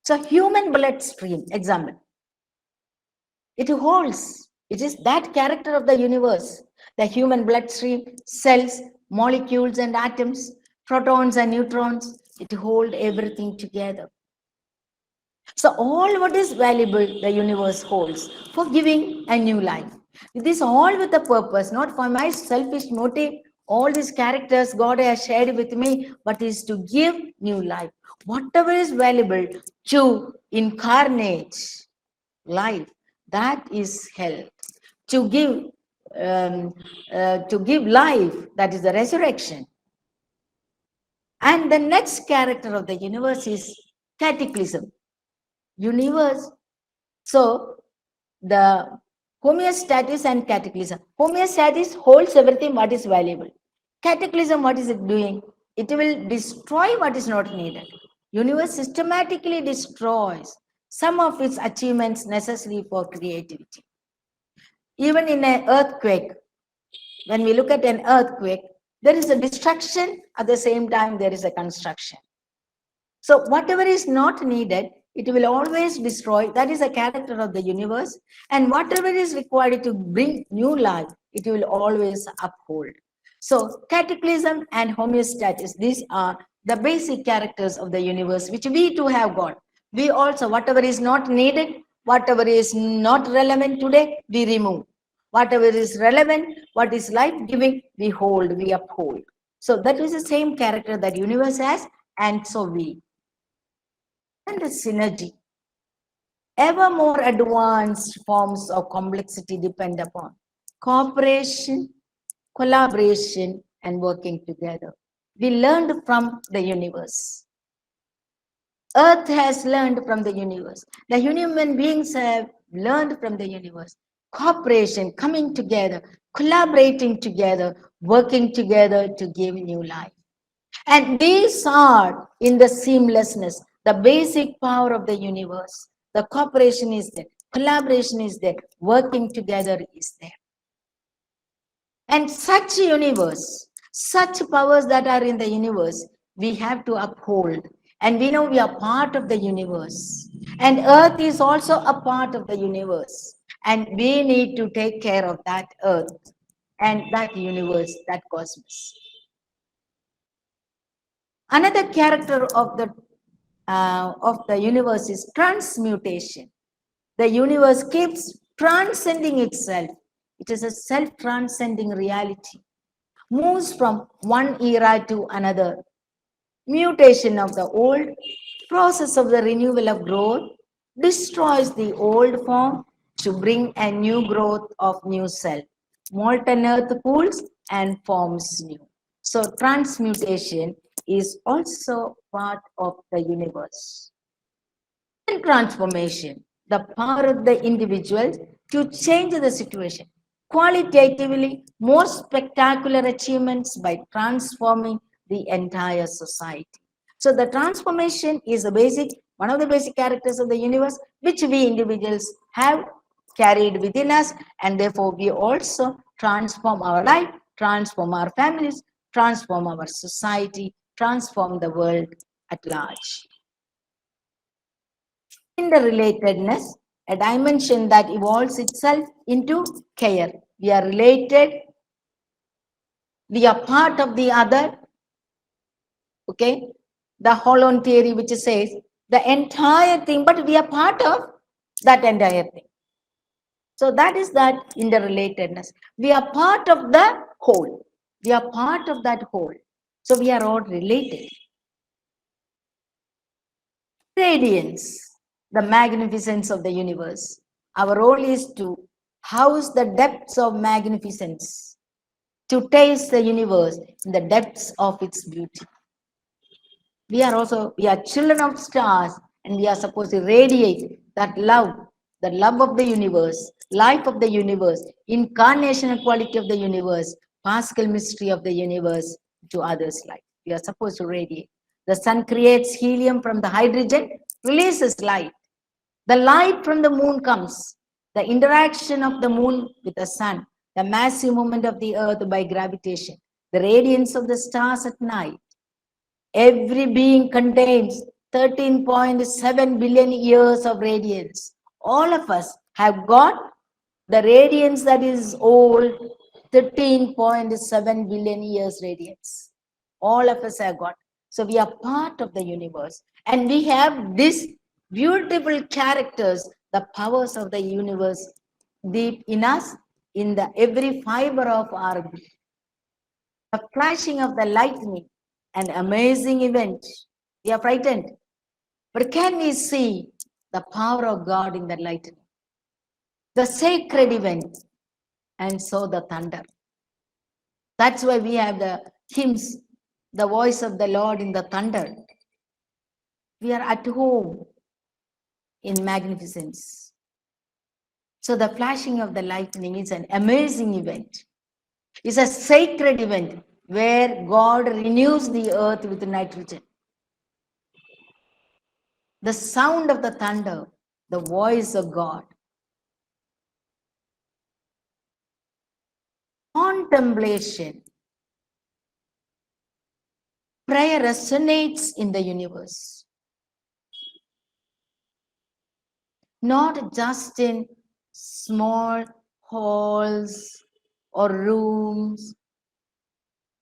So human bloodstream, example. It holds, it is that character of the universe. The human bloodstream, cells, molecules and atoms, protons and neutrons, it holds everything together. So all what is valuable, the universe holds for giving a new life. This all with a purpose, not for my selfish motive. All these characters God has shared with me, but is to give new life. Whatever is valuable to incarnate life, that is health. To give life, that is the resurrection. And the next character of the universe is cataclysm. Universe. So the homeostasis and cataclysm. Homeostasis holds everything what is valuable. Cataclysm, what is it doing? It will destroy what is not needed. Universe systematically destroys some of its achievements necessary for creativity. Even in an earthquake, when we look at an earthquake, there is a destruction, at the same time there is a construction. So whatever is not needed, it will always destroy. That is a character of the universe. And whatever is required to bring new life, it will always uphold. So cataclysm and homeostasis, these are the basic characters of the universe, which we too have got. We also, whatever is not needed, whatever is not relevant today, we remove. Whatever is relevant, what is life-giving, we hold, we uphold. So that is the same character that universe has, and so we. And the synergy. Ever more advanced forms of complexity depend upon cooperation, collaboration, and working together. We learned from the universe. Earth has learned from the universe. The human beings have learned from the universe. Cooperation, coming together, collaborating together, working together to give new life. And these are in the seamlessness, the basic power of the universe. The cooperation is there, collaboration is there, working together is there. And such universe, such powers that are in the universe, we have to uphold. And we know we are part of the universe. And earth is also a part of the universe. And we need to take care of that earth and that universe, that cosmos. Another character of the universe is transmutation. The universe keeps transcending itself. It is a self-transcending reality. Moves from one era to another. Mutation of the old, process of the renewal of growth, destroys the old form to bring a new growth of new self. Molten earth cools and forms new. So transmutation is also part of the universe. And transformation, the power of the individual to change the situation. Qualitatively, more spectacular achievements by transforming the entire society. So the transformation is one of the basic characters of the universe, which we individuals have carried within us, and therefore we also transform our life, transform our families, transform our society, transform the world at large. In the relatedness, a dimension that evolves itself into care. We are related, we are part of the other. Okay, the Holon theory, which says the entire thing, but we are part of that entire thing. So that is that interrelatedness. We are part of the whole. We are part of that whole. So we are all related. Radiance, the magnificence of the universe. Our role is to house the depths of magnificence, to taste the universe in the depths of its beauty. We are children of stars, and we are supposed to radiate that love, the love of the universe, life of the universe, incarnational quality of the universe, Paschal mystery of the universe to others' life. We are supposed to radiate. The sun creates helium from the hydrogen, releases light. The light from the moon comes. The interaction of the moon with the sun, the massive movement of the earth by gravitation, the radiance of the stars at night. Every being contains 13.7 billion years of radiance. All of us have got the radiance that is old, 13.7 billion years radiance. All of us have got. So we are part of the universe. And we have these beautiful characters, the powers of the universe deep in us, in the every fiber of our being. The flashing of the lightning, an amazing event. We are frightened. But can we see the power of God in the lightning? The sacred event, and so the thunder. That's why we have the hymns the voice of the Lord in the thunder. We are at home in magnificence. So the flashing of the lightning is an amazing event. It's a sacred event where God renews the earth with nitrogen. The sound of the thunder, the voice of God. Contemplation. Prayer resonates in the universe. Not just in small halls or rooms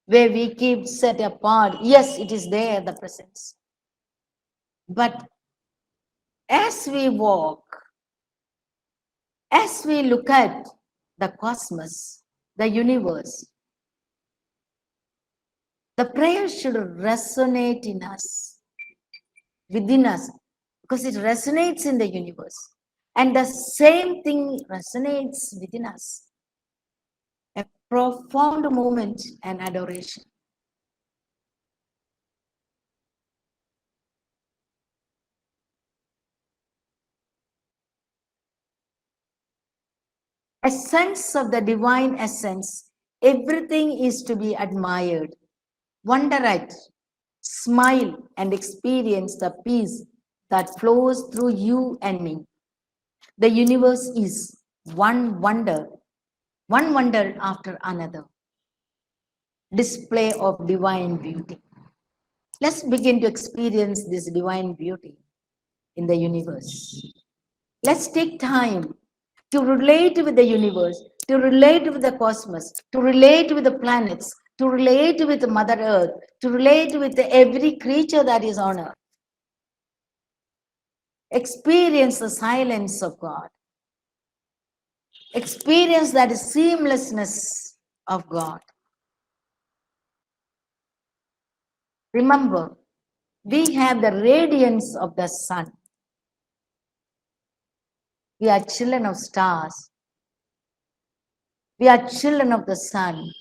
where we keep set apart. Yes, it is there, the presence. But as we walk, as we look at the cosmos, the universe, the prayer should resonate in us, within us, because it resonates in the universe. And the same thing resonates within us. A profound moment and adoration. A sense of the divine essence, everything is to be admired. Wonder at, smile, and experience the peace that flows through you and me. The universe is one wonder after another. Display of divine beauty. Let's begin to experience this divine beauty in the universe. Let's take time to relate with the universe, to relate with the cosmos, to relate with the planets, to relate with Mother Earth, to relate with every creature that is on earth. Experience the silence of God. Experience that seamlessness of God. Remember, we have the radiance of the sun. We are children of stars. We are children of the sun.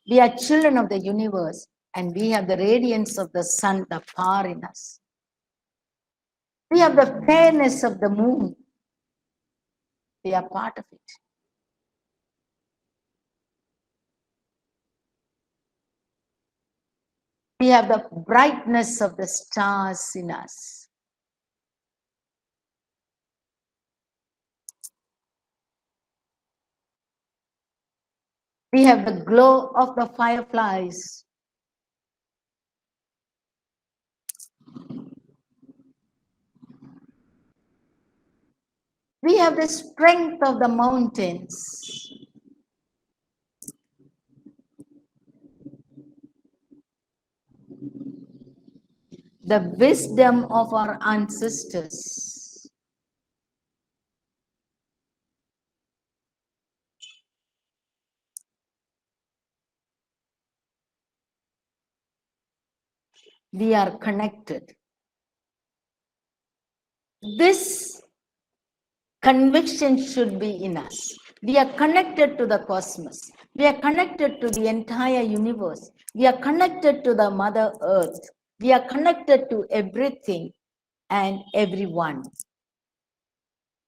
We are children of the universe. And we have the radiance of the sun, the power in us. We have the fairness of the moon. We are part of it. We have the brightness of the stars in us. We have the glow of the fireflies. We have the strength of the mountains. The wisdom of our ancestors. We are connected. This conviction should be in us. We are connected to the cosmos. We are connected to the entire universe. We are connected to the Mother Earth. We are connected to everything and everyone.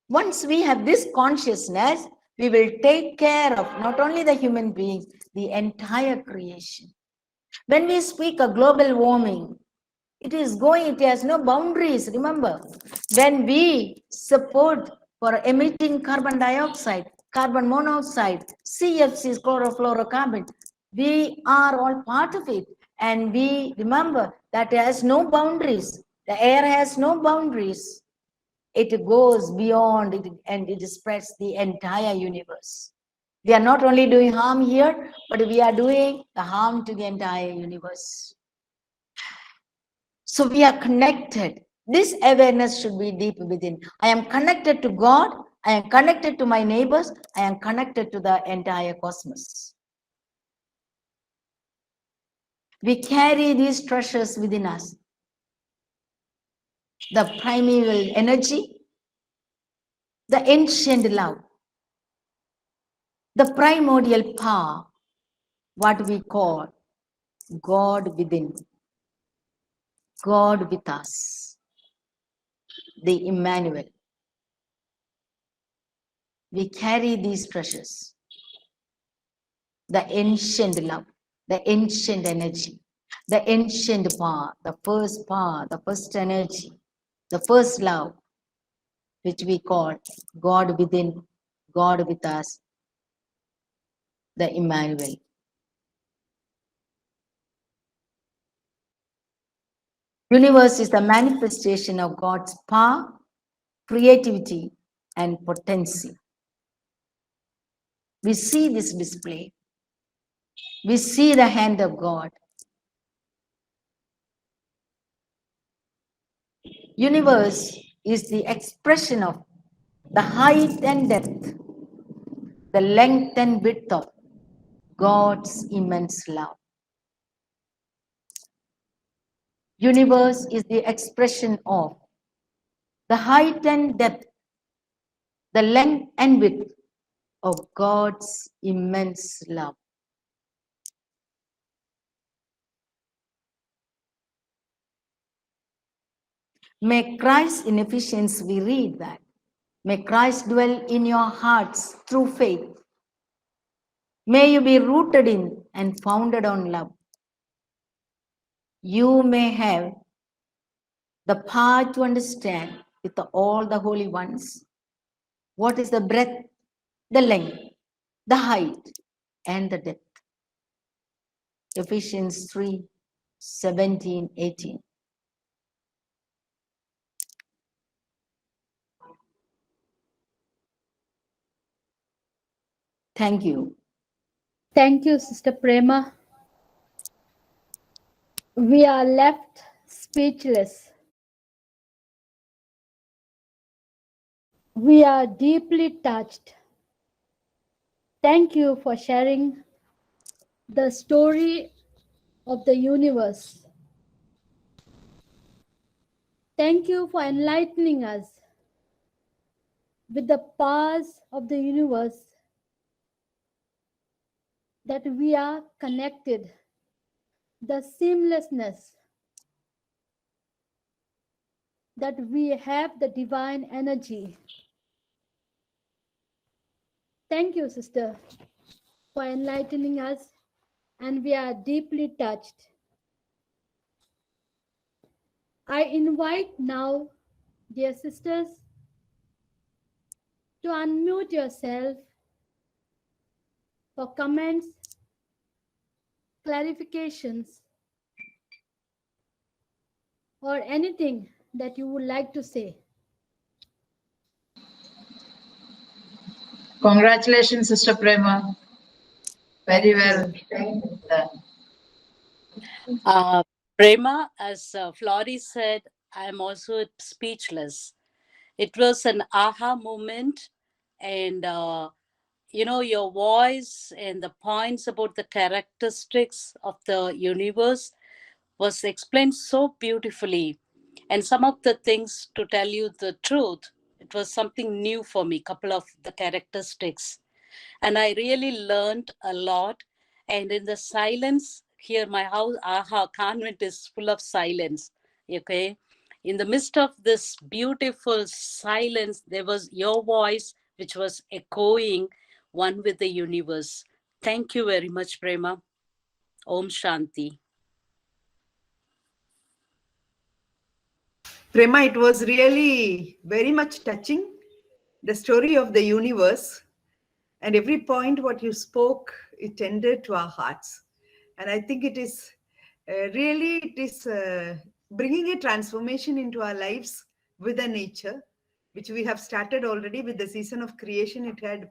Once we have this consciousness, we will take care of not only the human beings, the entire creation. When we speak of global warming, it has no boundaries. Remember, when we support for emitting carbon dioxide, carbon monoxide, CFCs, chlorofluorocarbon, we are all part of it. And we remember that it has no boundaries. The air has no boundaries. It goes beyond it and it spreads the entire universe. We are not only doing harm here, but we are doing the harm to the entire universe. So we are connected. This awareness should be deep within. I am connected to God. I am connected to my neighbors. I am connected to the entire cosmos. We carry these treasures within us. The primeval energy, the ancient love, the primordial power, what we call God within, God with us, the Emmanuel. We carry these treasures, the ancient love, the ancient energy, the ancient power, the first energy, the first love, which we call God within, God with us, the Emmanuel. Universe is the manifestation of God's power, creativity, and potency. We see this display. We see the hand of God. Universe is the expression of the height and depth, the length and width of God's immense love. Universe is the expression of the height and depth, the length and width of God's immense love. May Christ in Ephesians, we read that. May Christ dwell in your hearts through faith. May you be rooted in and founded on love. You may have the power to understand with all the holy ones what is the breadth, the length, the height, and the depth. Ephesians 3, 17, 18. Thank you. Thank you, Sister Prema. We are left speechless. We are deeply touched. Thank you for sharing the story of the universe. Thank you for enlightening us with the powers of the universe, that we are connected, the seamlessness, that we have the divine energy. Thank you, Sister, for enlightening us, and we are deeply touched. I invite now, dear sisters, to unmute yourself for comments, clarifications, or anything that you would like to say. Congratulations, Sister Prema. Very well done. Prema, as Flori said, I'm also speechless. It was an aha moment, and your voice and the points about the characteristics of the universe was explained so beautifully. And some of the things, to tell you the truth, it was something new for me, couple of the characteristics. And I really learned a lot. And in the silence here, my house, aha, convent is full of silence. Okay. In the midst of this beautiful silence, there was your voice, which was echoing one with the universe. Thank you very much, Prema. Om Shanti. Prema, it was really very much touching, the story of the universe, and every point what you spoke, it tended to our hearts. And I think it is bringing a transformation into our lives with the nature, which we have started already with the season of creation. It had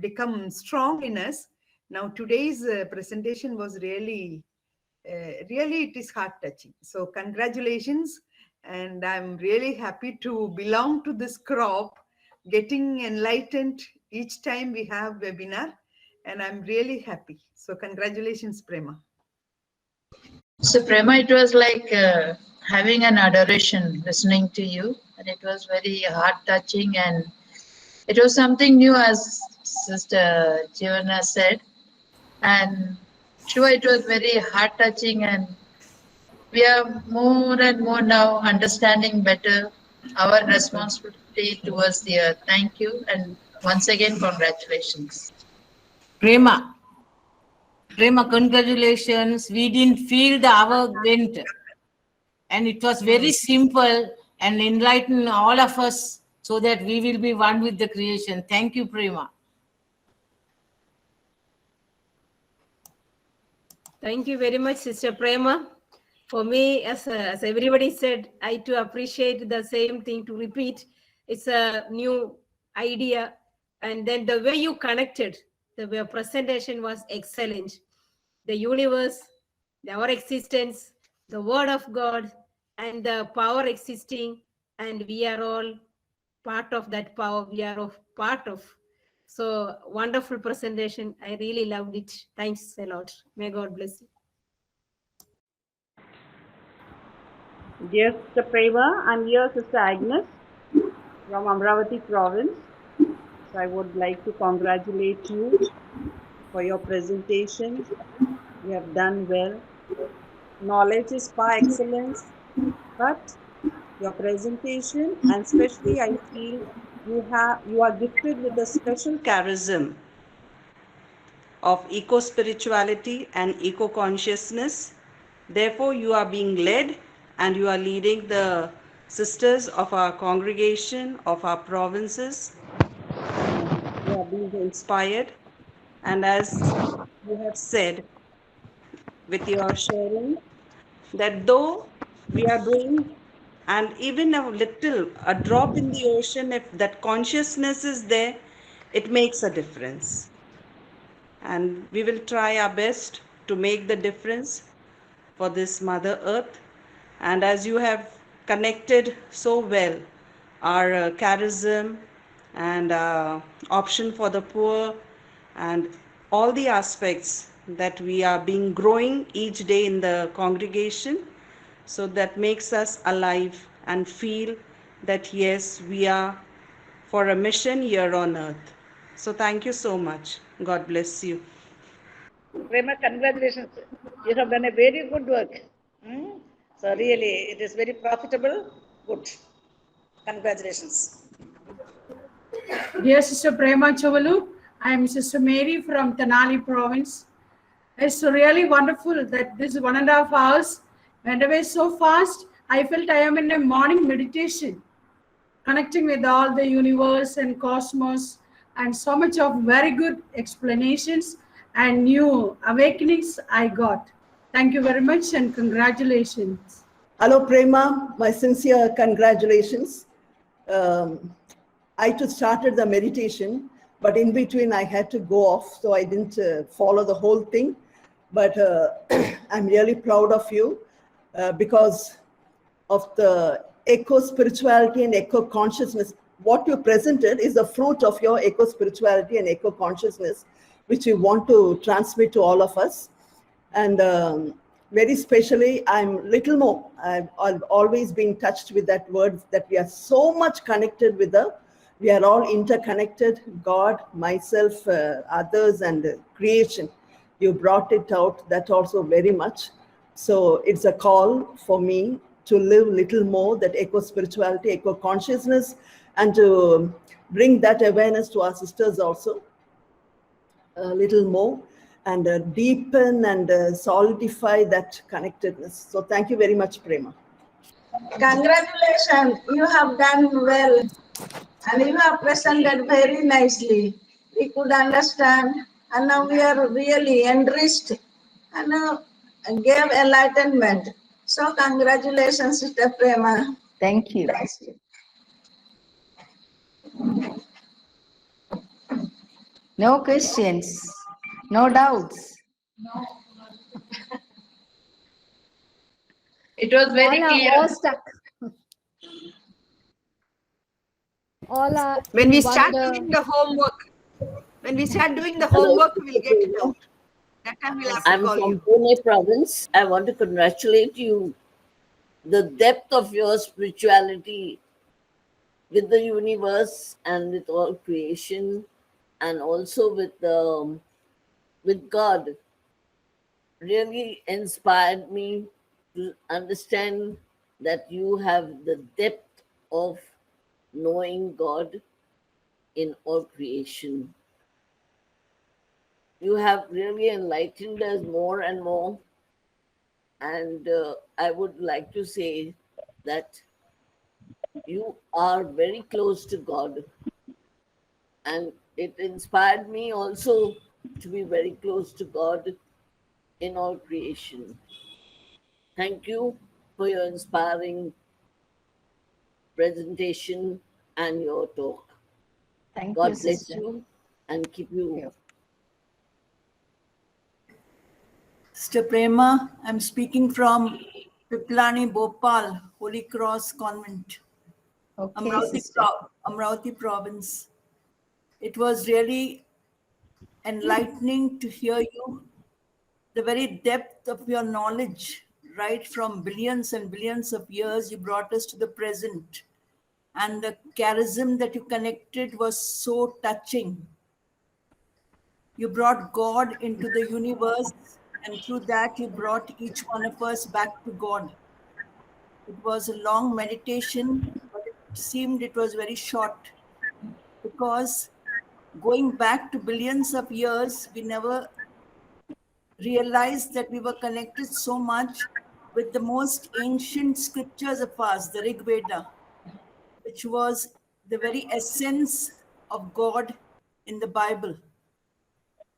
become strong in us. Now today's presentation was really it is heart touching. So congratulations. And I'm really happy to belong to this crop, getting enlightened each time we have webinar. And I'm really happy. So congratulations, Prema. So Prema, it was like having an adoration listening to you, and it was very heart-touching, and it was something new, as Sister Jivana said. And Sure, it was very heart-touching, and we are more and more now understanding better our responsibility towards the earth. Thank you, and once again, congratulations. Prema, congratulations. We didn't feel the hour went, and it was very simple and enlighten all of us so that we will be one with the creation. Thank you, Prema. Thank you very much, Sister Prema. For me, as everybody said, I too appreciate the same thing to repeat. It's a new idea. And then the way you connected, the way presentation was excellent. The universe, our existence, the word of God, and the power existing, and we are all part of that power. We are part of. So wonderful presentation. I really loved it. Thanks a lot. May God bless you. Dear Sister Prema, I'm here, Sister Agnes from Amravati province. So I would like to congratulate you for your presentation. You have done well. Knowledge is par excellence, but your presentation, and especially I feel you are gifted with a special charism of eco-spirituality and eco-consciousness. Therefore, you are being led and you are leading the sisters of our congregation, of our provinces. You are being inspired. And as you have said with your sharing, that though we are doing, and even a little, a drop in the ocean, if that consciousness is there, it makes a difference. And we will try our best to make the difference for this Mother Earth. And as you have connected so well our charism and option for the poor and all the aspects that we are being growing each day in the congregation, so that makes us alive and feel that yes, we are for a mission here on earth. So thank you so much. God bless you. Prema, congratulations. You have done a very good work. So really, it is very profitable. Good. Congratulations. Dear Sister Prema Chowallur, I am Sister Mary from Tenali province. It's really wonderful that this 1.5 hours went away so fast. I felt I am in a morning meditation, connecting with all the universe and cosmos, and so much of very good explanations and new awakenings I got. Thank you very much and congratulations. Hello, Prema. My sincere congratulations. I too started the meditation, but in between I had to go off, so I didn't follow the whole thing. But I'm really proud of you because of the eco-spirituality and eco-consciousness. What you presented is the fruit of your eco-spirituality and eco-consciousness, which you want to transmit to all of us. And very especially, I'm little more. I've always been touched with that word, that we are so much connected with we are all interconnected, God, myself, others, and creation. You brought it out, that also very much. So it's a call for me to live little more that eco-spirituality, eco-consciousness, and to bring that awareness to our sisters also a little more, and deepen and solidify that connectedness. So thank you very much, Prema. Congratulations, you have done well and you have presented very nicely. We could understand, and now we are really enriched and gave enlightenment. So congratulations, Sister Prema. Thank you. No questions, no doubts. It was very All are clear. all stuck. All are When we in start wonder. doing the homework, we'll get it out. That time we'll have to I'm call from you. Pune province. I want to congratulate you. The depth of your spirituality with the universe and with all creation, and also with God. really inspired me to understand that you have the depth of knowing God in all creation. You have really enlightened us more and more. And I would like to say that you are very close to God. And it inspired me also to be very close to God in all creation. Thank you for your inspiring presentation and your talk. Thank God you, bless sister. you and keep you. Sister Prema, I'm speaking from Piplani, Bhopal, Holy Cross Convent, Okay, sister. Amravati Province. It was really enlightening to hear you, the very depth of your knowledge, right from billions and billions of years, you brought us to the present. And the charism that you connected was so touching. You brought God into the universe, and through that, you brought each one of us back to God. It was a long meditation, but it seemed it was very short because going back to billions of years, we never realized that we were connected so much with the most ancient scriptures of ours, the Rig Veda, which was the very essence of God in the Bible.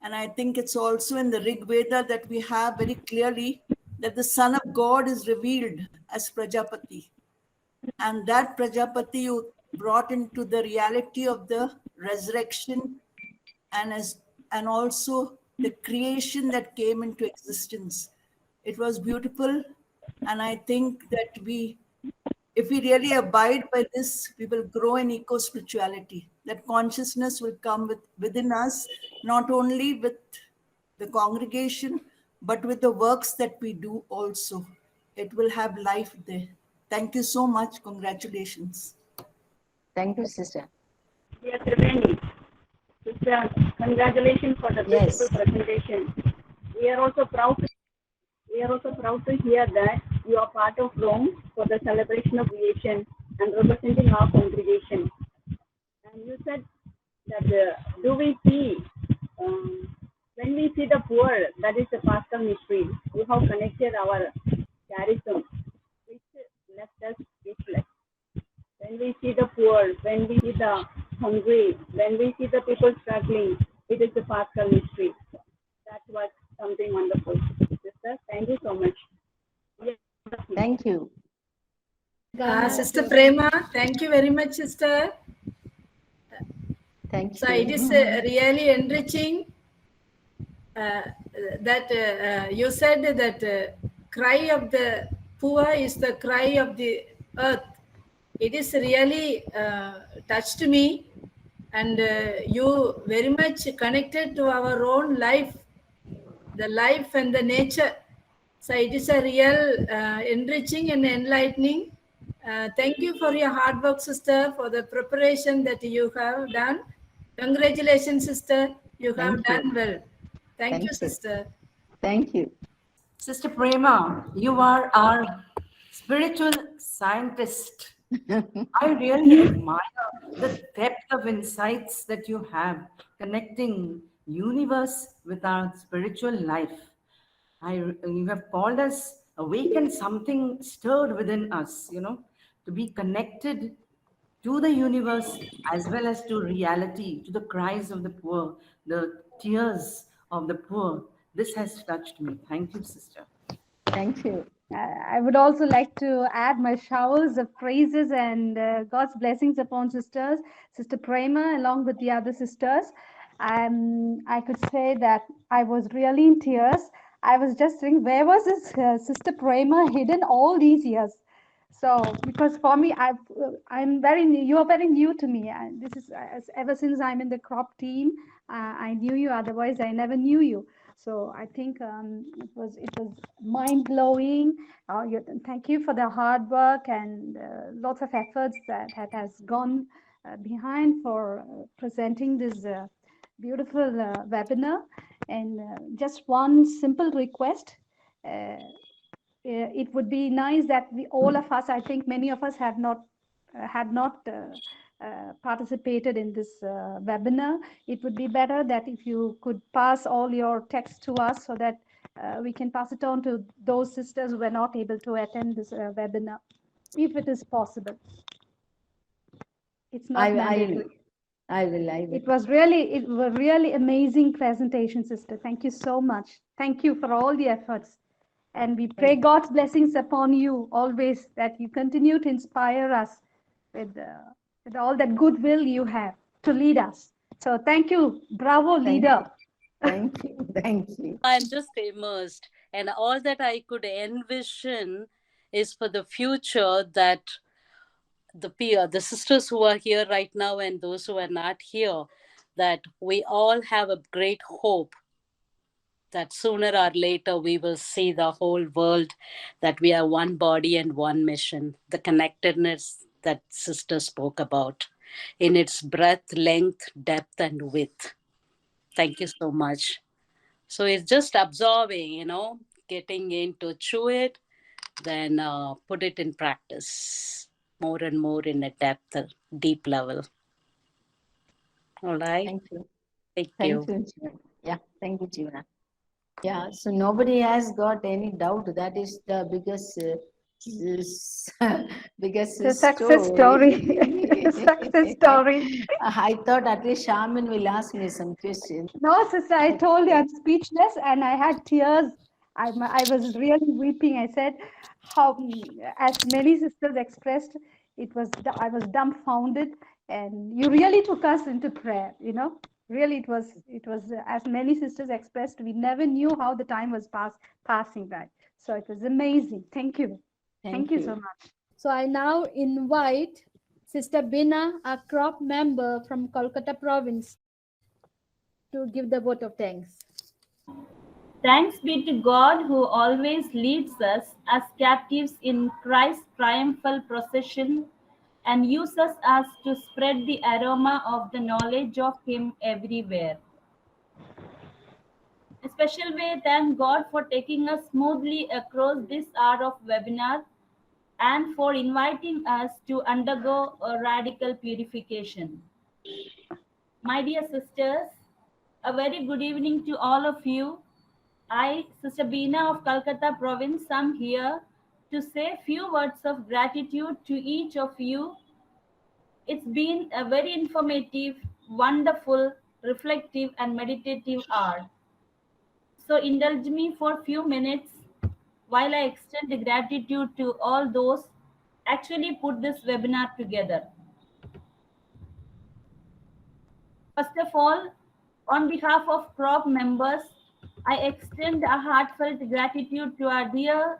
And I think it's also in the Rig Veda that we have very clearly that the Son of God is revealed as Prajapati. And that Prajapati you brought into the reality of the resurrection and also the creation that came into existence. It was beautiful. And I think that if we really abide by this, we will grow in eco-spirituality. That consciousness will come within us, not only with the congregation, but with the works that we do also. It will have life there. Thank you so much. Congratulations. Thank you, sister. Yes, Triveni. Sister, congratulations for the beautiful presentation. We are also proud to hear that you are part of Rome for the celebration of creation and representing our congregation. And you said that do we see, when we see the poor, that is the Paschal mystery. You have connected our charism, which left us speechless. When we see the poor, when we see the hungry, when we see the people struggling, it is the Paschal mystery. That was something wonderful. Sister, thank you so much. Thank you. Sister Prema, thank you very much, sister. Thank you. So it is really enriching that you said that cry of the poor is the cry of the earth. It is really touched me, and you very much connected to our own life, the life and the nature. So it is a real enriching and enlightening. Thank you for your hard work, sister, for the preparation that you have done. Congratulations, sister. You have done well. Thank you, sister. Thank you. Sister Prema, you are our spiritual scientist. I really admire the depth of insights that you have connecting universe with our spiritual life. You have called us awaken something stirred within us, to be connected to the universe as well as to reality, to the cries of the poor, the tears of the poor. This has touched me. Thank you, sister. Thank you. I would also like to add my showers of praises and God's blessings upon Sister Prema, along with the other sisters. I could say that I was really in tears. I was just thinking, where was this Sister Prema hidden all these years? So, because for me, I'm very new. You are very new to me. And this is ever since I'm in the CROP team, I knew you. Otherwise, I never knew you. So I think it was mind blowing. Thank you for the hard work and lots of efforts that has gone behind for presenting this beautiful webinar. And just one simple request. It would be nice that all of us, I think many of us had not participated in this webinar. It would be better that if you could pass all your text to us so that we can pass it on to those sisters who were not able to attend this webinar, if it is possible. It's not mandatory. I will. It was really amazing presentation, sister. Thank you so much. Thank you for all the efforts. And we pray God's blessings upon you always, that you continue to inspire us with all that goodwill you have to lead us. So thank you. Bravo, leader. Thank you. Thank you. I'm just immersed. And all that I could envision is for the future, that the sisters who are here right now and those who are not here, that we all have a great hope that sooner or later we will see the whole world, that we are one body and one mission, the connectedness that sister spoke about in its breadth, length, depth, and width. Thank you so much. So it's just absorbing, getting into chew it, then put it in practice more and more in a depth, a deep level. All right. Thank you. Thank Thank you. you, Jeevana. Yeah, thank you, Jeevana. Yeah, so nobody has got any doubt. That is the biggest The success story. Success story. I thought at least Shaman will ask me some questions. No, sister, I told you I'm speechless and I had tears. I was really weeping. I said, how, as many sisters expressed, I was dumbfounded, and you really took us into prayer, Really, it was as many sisters expressed, we never knew how the time was passing by. So it was amazing. Thank you. Thank you so much. So I now invite Sister Bina, a CROP member from Kolkata province, to give the vote of thanks. Thanks be to God who always leads us as captives in Christ's triumphal procession and uses us to spread the aroma of the knowledge of Him everywhere. A special way, thank God for taking us smoothly across this hour of webinar and for inviting us to undergo a radical purification. My dear sisters, a very good evening to all of you. I, Sister Bina of Calcutta province, am here to say few words of gratitude to each of you. It's been a very informative, wonderful, reflective and meditative hour. So indulge me for a few minutes while I extend the gratitude to all those actually put this webinar together. First of all, on behalf of CROP members, I extend a heartfelt gratitude to our dear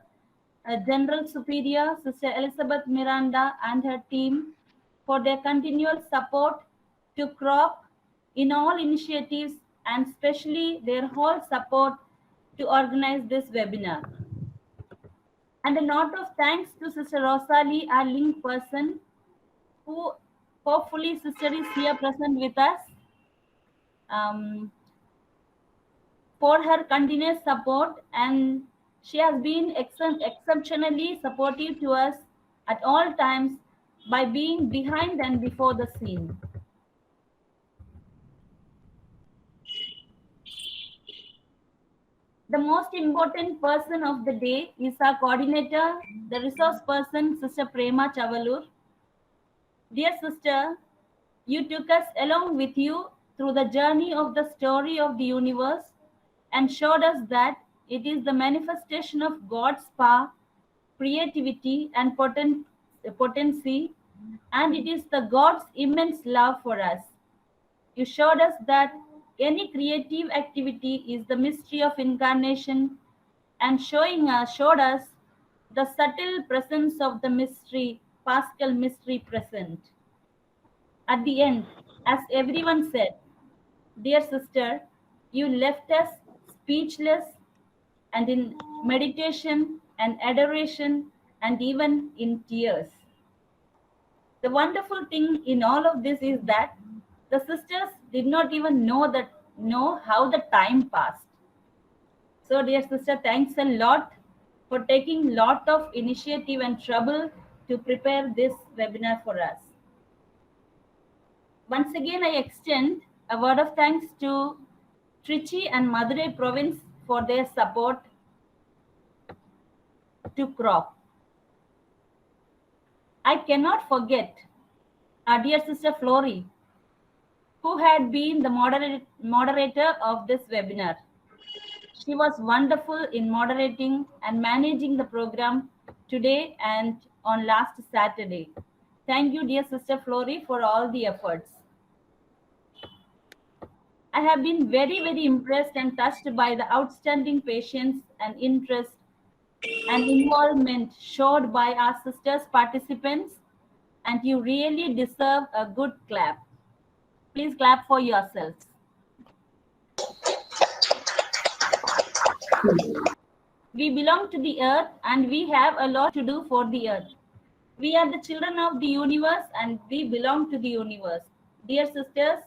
General Superior, Sister Elizabeth Miranda and her team for their continual support to CROP in all initiatives and especially their whole support to organize this webinar. And a note of thanks to Sister Rosalie, our link person, who hopefully sister is here present with us, for her continuous support, and she has been exceptionally supportive to us at all times by being behind and before the scene. The most important person of the day is our coordinator, the resource person, Sister Prema Chowallur. Dear sister, you took us along with you through the journey of the story of the universe and showed us that it is the manifestation of God's power, creativity, and potency, and it is the God's immense love for us. You showed us that any creative activity is the mystery of incarnation, and showed us the subtle presence of the mystery, Paschal mystery present. At the end, as everyone said, dear sister, you left us speechless and in meditation and adoration and even in tears. The wonderful thing in all of this is that the sisters did not even know that know how the time passed. So, dear sister, thanks a lot for taking lot of initiative and trouble to prepare this webinar for us. Once again, I extend a word of thanks to Trichy and Madurai province for their support to CROP. I cannot forget our dear sister Flory, who had been the moderator of this webinar. She was wonderful in moderating and managing the program today and on last Saturday. Thank you, dear sister Flory, for all the efforts. I have been very, very impressed and touched by the outstanding patience and interest and involvement showed by our sisters participants, and you really deserve a good clap. Please clap for yourselves. We belong to the earth and we have a lot to do for the earth. We are the children of the universe and we belong to the universe. Dear sisters,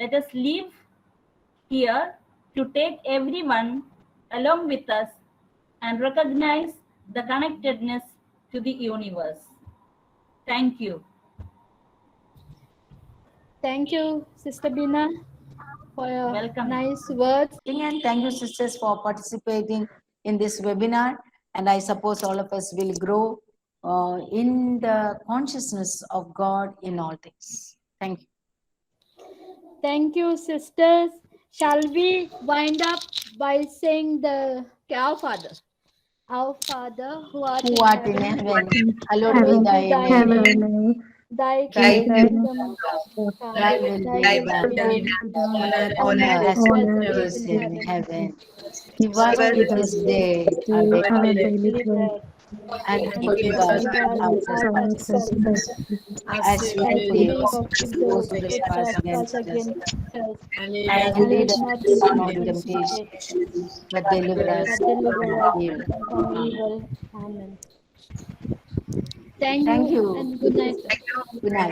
let us live here to take everyone along with us and recognize the connectedness to the universe. Thank you. Thank you, Sister Bina, for your Welcome. nice words. And thank you, sisters, for participating in this webinar. And I suppose all of us will grow in the consciousness of God in all things. Thank you. Thank you, sisters. Shall we wind up by saying the Our Father? Our Father, who art in heaven, hallowed be thy name. Thy Thy kingdom come, Thy will thy be will be done on earth as as it it is is in in heaven. heaven. Give us this day our daily bread, and forgive us our trespasses, as we forgive those who trespass against us. And lead us not into temptation, but deliver us from evil. Amen. Thank Thank you you. and good night. Good night.